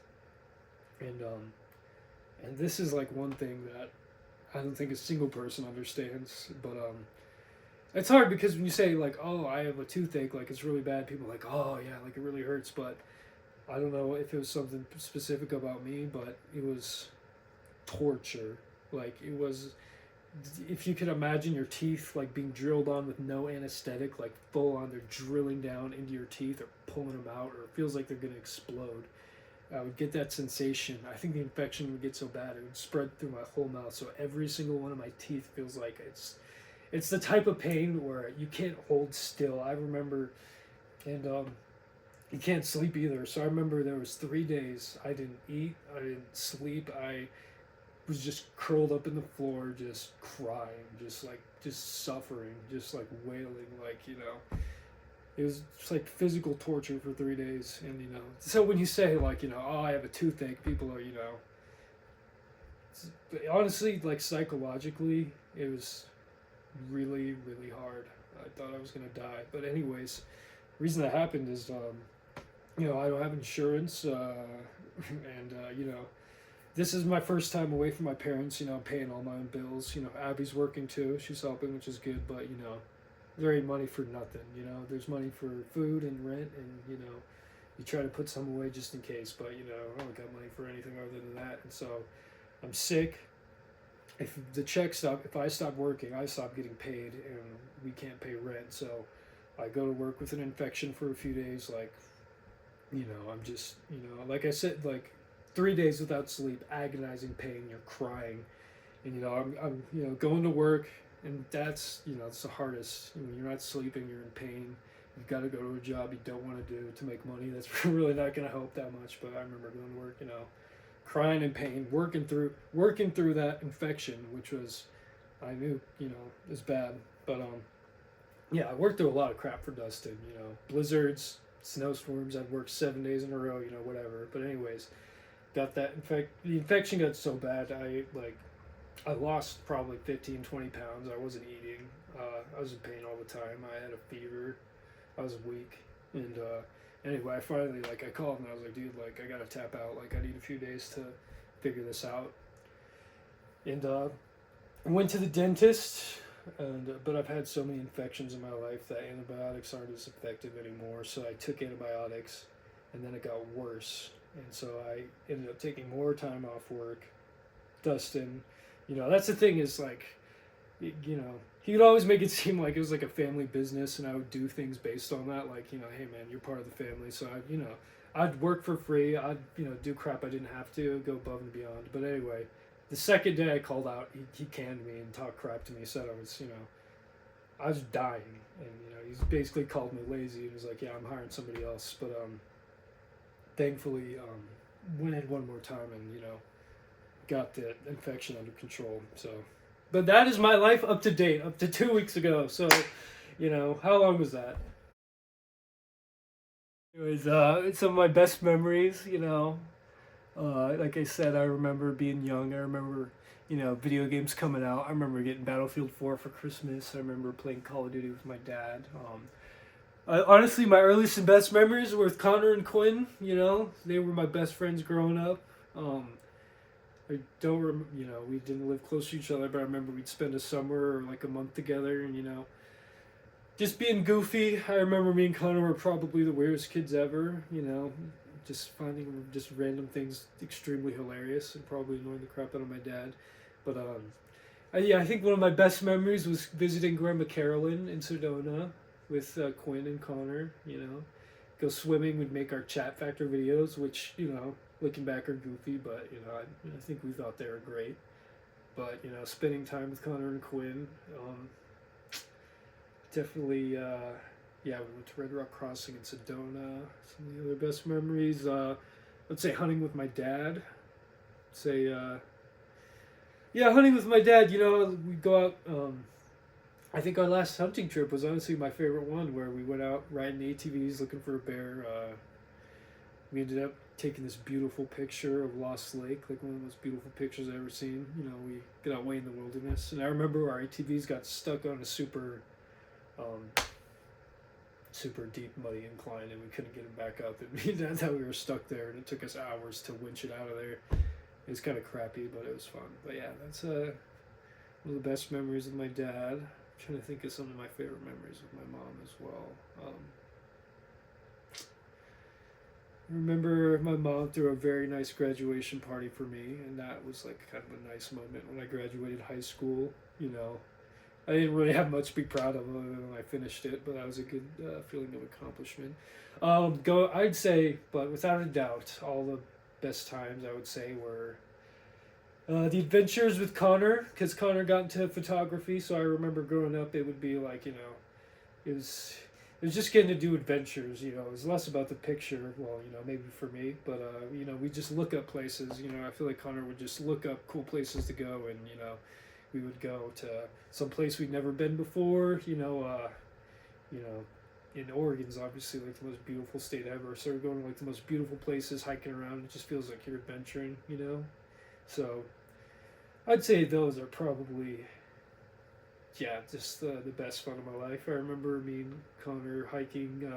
and this is like one thing that I don't think a single person understands. But it's hard, because when you say, like, oh, I have a toothache, like, it's really bad, people are like, oh yeah, like, it really hurts. But I don't know if it was something specific about me, but it was torture. Like, it was, if you could imagine your teeth like being drilled on with no anesthetic, like full on, they're drilling down into your teeth or pulling them out, or it feels like they're going to explode. I would get that sensation. I think the infection would get so bad it would spread through my whole mouth, so every single one of my teeth feels like it's the type of pain where you can't hold still. I remember, and you can't sleep either. So I remember there was 3 days I didn't eat, I didn't sleep, I was just curled up in the floor, just crying, just suffering, just like wailing, like, it was just like physical torture for 3 days. And, so when you say, like, oh, I have a toothache, people are, honestly, like, psychologically, it was really, really hard. I thought I was going to die. But anyways, the reason that happened is, I don't have insurance, and, this is my first time away from my parents, I'm paying all my own bills. Abby's working too. She's helping, which is good, but, there ain't money for nothing, There's money for food and rent, and, you try to put some away just in case, but, I don't got money for anything other than that. And so I'm sick. If I stop working, I stop getting paid, and we can't pay rent. So I go to work with an infection for a few days, like, I'm just, like I said, like, 3 days without sleep, agonizing pain, you're crying, and I'm going to work, and that's it's the hardest. When you're not sleeping, you're in pain. You've got to go to a job you don't want to do to make money. That's really not going to help that much. But I remember going to work, crying in pain, working through that infection, which was, I knew, is bad. But yeah, I worked through a lot of crap for Dustin. Blizzards, snowstorms. I'd worked 7 days in a row. Whatever. But anyways, got that the infection got so bad, I lost probably 15, 20 pounds. I wasn't eating. I was in pain all the time. I had a fever. I was weak. And anyway, I finally, I called and I was like, dude, I gotta tap out. I need a few days to figure this out. And I went to the dentist, but I've had so many infections in my life that antibiotics aren't as effective anymore. So I took antibiotics, and then it got worse. And so I ended up taking more time off work. Dustin, that's the thing is, he would always make it seem like it was like a family business, and I would do things based on that. Hey man, you're part of the family. So I'd work for free. I'd, do crap I didn't have to, go above and beyond. But anyway, the second day I called out, he canned me and talked crap to me, said I was dying. And, he's basically called me lazy and was like, yeah, I'm hiring somebody else. But, thankfully, went in one more time and, got the infection under control. So, but that is my life up to date, up to 2 weeks ago. So, how long was that? Anyways, some of my best memories, like I said, I remember being young. I remember, video games coming out. I remember getting Battlefield 4 for Christmas. I remember playing Call of Duty with my dad. Honestly, my earliest and best memories were with Connor and Quinn. They were my best friends growing up. I don't we didn't live close to each other, but I remember we'd spend a summer or a month together, and just being goofy. I remember me and Connor were probably the weirdest kids ever. Just finding just random things extremely hilarious and probably annoying the crap out of my dad. But I think one of my best memories was visiting Grandma Carolyn in Sedona with Quinn and Connor. Go swimming. We'd make our Chat Factor videos, which looking back are goofy, but I think we thought they were great. But spending time with Connor and Quinn, definitely. We went to Red Rock Crossing in Sedona. Some of the other best memories, let's say hunting with my dad. Hunting with my dad. We'd go out. I think our last hunting trip was honestly my favorite one, where we went out riding ATVs looking for a bear. We ended up taking this beautiful picture of Lost Lake, one of the most beautiful pictures I've ever seen. We got out way in the wilderness, and I remember our ATVs got stuck on a super deep muddy incline, and we couldn't get them back up. That we were stuck there, and it took us hours to winch it out of there. It was kind of crappy, but it was fun. But yeah, that's one of the best memories of my dad. I'm trying to think of some of my favorite memories with my mom as well. I remember my mom threw a very nice graduation party for me, and that was kind of a nice moment when I graduated high school. I didn't really have much to be proud of other than I finished it, but that was a good feeling of accomplishment. I'd say, but without a doubt, all the best times I would say were the adventures with Connor, because Connor got into photography. So I remember growing up, it would be it was it was just getting to do adventures. You know, it was less about the picture. Well, you know, maybe for me, but you know, we just look up places. You know, I feel like Connor would just look up cool places to go, and you know, we would go to some place we'd never been before. You know, in Oregon's obviously like the most beautiful state ever. So we're going to like the most beautiful places, hiking around. It just feels like you're adventuring. You know, so I'd say those are probably, yeah, just the best fun of my life. I remember me and Connor hiking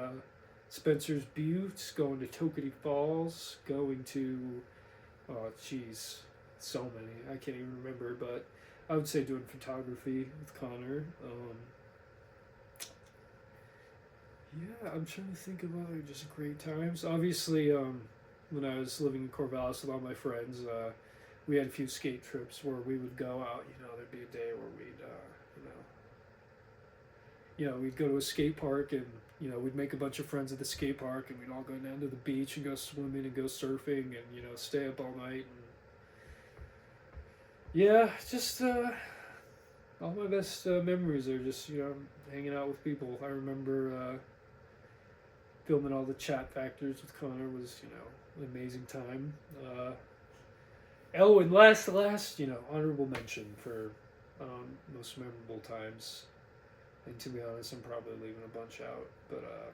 Spencer's Buttes, going to Tokenie Falls, going to, oh, geez, so many. I can't even remember, but I would say doing photography with Connor. Yeah, I'm trying to think of other just great times. Obviously, when I was living in Corvallis with all my friends, we had a few skate trips where we would go out. You know, there'd be a day where we'd, we'd go to a skate park and you know we'd make a bunch of friends at the skate park and we'd all go down to the beach and go swimming and go surfing and you know stay up all night. And yeah, just all my best memories are just you know hanging out with people. I remember filming all the chat factors with Connor was you know an amazing time. Oh, and last, you know, honorable mention for most memorable times. And to be honest, I'm probably leaving a bunch out. But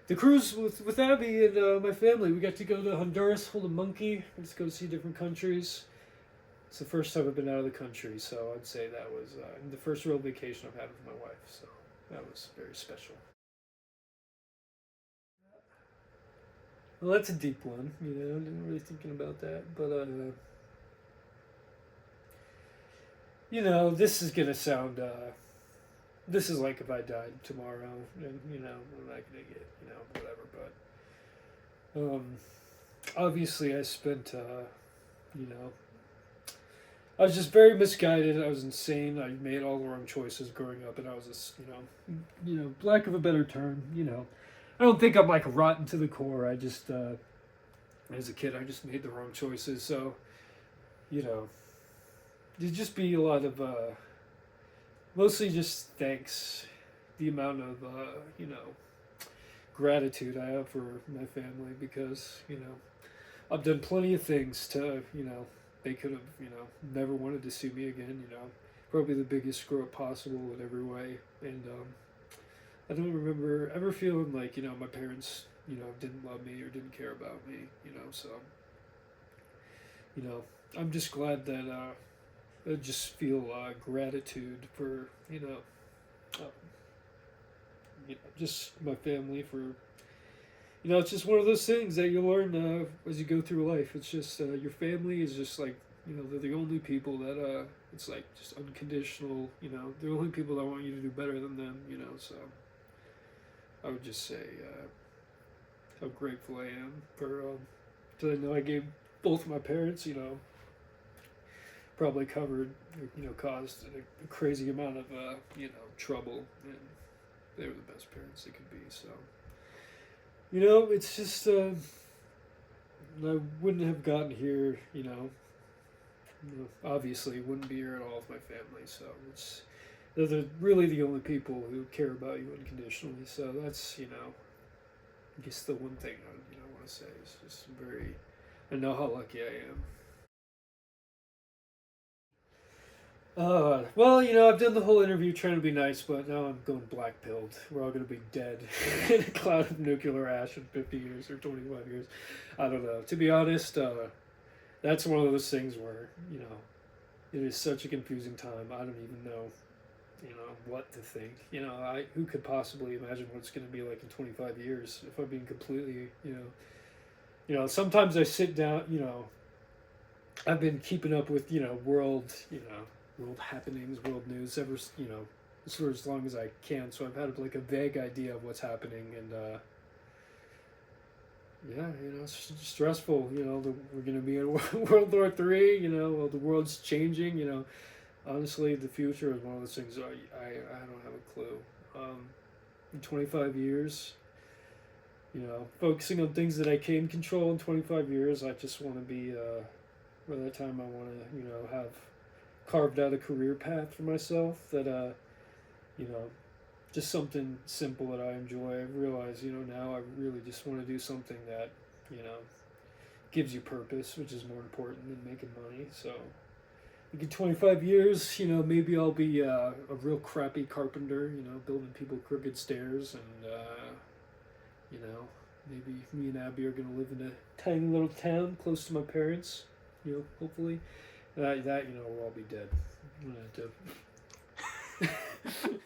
the cruise with Abby and my family, we got to go to Honduras, hold a monkey. Let's go see different countries. It's the first time I've been out of the country, so I'd say that was the first real vacation I've had with my wife. So that was very special. Well, that's a deep one. You know, I didn't really thinking about that, but you know, this is gonna sound. This is like if I died tomorrow, and you know, I'm not gonna get you know whatever. But obviously, I spent you know, I was just very misguided. I was insane. I made all the wrong choices growing up, and I was just you know, lack of a better term, you know. I don't think I'm like rotten to the core. I just, as a kid, I just made the wrong choices. So, you know, there'd just be a lot of, mostly just thanks, the amount of, you know, gratitude I have for my family because, you know, I've done plenty of things to, you know, they could have, you know, never wanted to see me again, you know. Probably the biggest screw up possible in every way. And, I don't remember ever feeling like, you know, my parents, you know, didn't love me or didn't care about me, you know, so, you know, I'm just glad that I just feel gratitude for, uh, you know, just my family for, you know, it's just one of those things that you learn as you go through life. It's just, your family is just like, you know, they're the only people that, it's like just unconditional, you know, they're the only people that want you to do better than them, you know, so. I would just say how grateful I am for that I know I gave both of my parents, you know, probably covered, you know, caused a crazy amount of, you know, trouble, and they were the best parents they could be. So, you know, it's just I wouldn't have gotten here, you know, obviously wouldn't be here at all with my family. So it's they're really the only people who care about you unconditionally. So that's you know, I guess the one thing I you know want to say is just very. I know how lucky I am. Well, you know, I've done the whole interview trying to be nice, but now I'm going black pilled. We're all going to be dead in a cloud of nuclear ash in 50 years or 25 years. I don't know. To be honest, that's one of those things where, you know, it is such a confusing time. I don't even know, you know, what to think. You know, who could possibly imagine what it's going to be like in 25 years if I'm being completely, sometimes I sit down, you know, I've been keeping up with, you know, world happenings, world news ever, you know, for as long as I can. So I've had like a vague idea of what's happening, and yeah, you know, it's stressful. You know, we're gonna be in World War III. You know, well, the world's changing. You know, honestly, the future is one of those things I don't have a clue. In 25 years, you know, focusing on things that I can control in 25 years, I just want to be. By that time, I want to, you know, have carved out a career path for myself that, you know, just something simple that I enjoy. I realize, now I really just want to do something that, you know, gives you purpose, which is more important than making money. So, in 25 years, maybe I'll be a real crappy carpenter, building people crooked stairs, and, maybe me and Abby are going to live in a tiny little town close to my parents, hopefully. That we'll all be dead. I'm gonna have to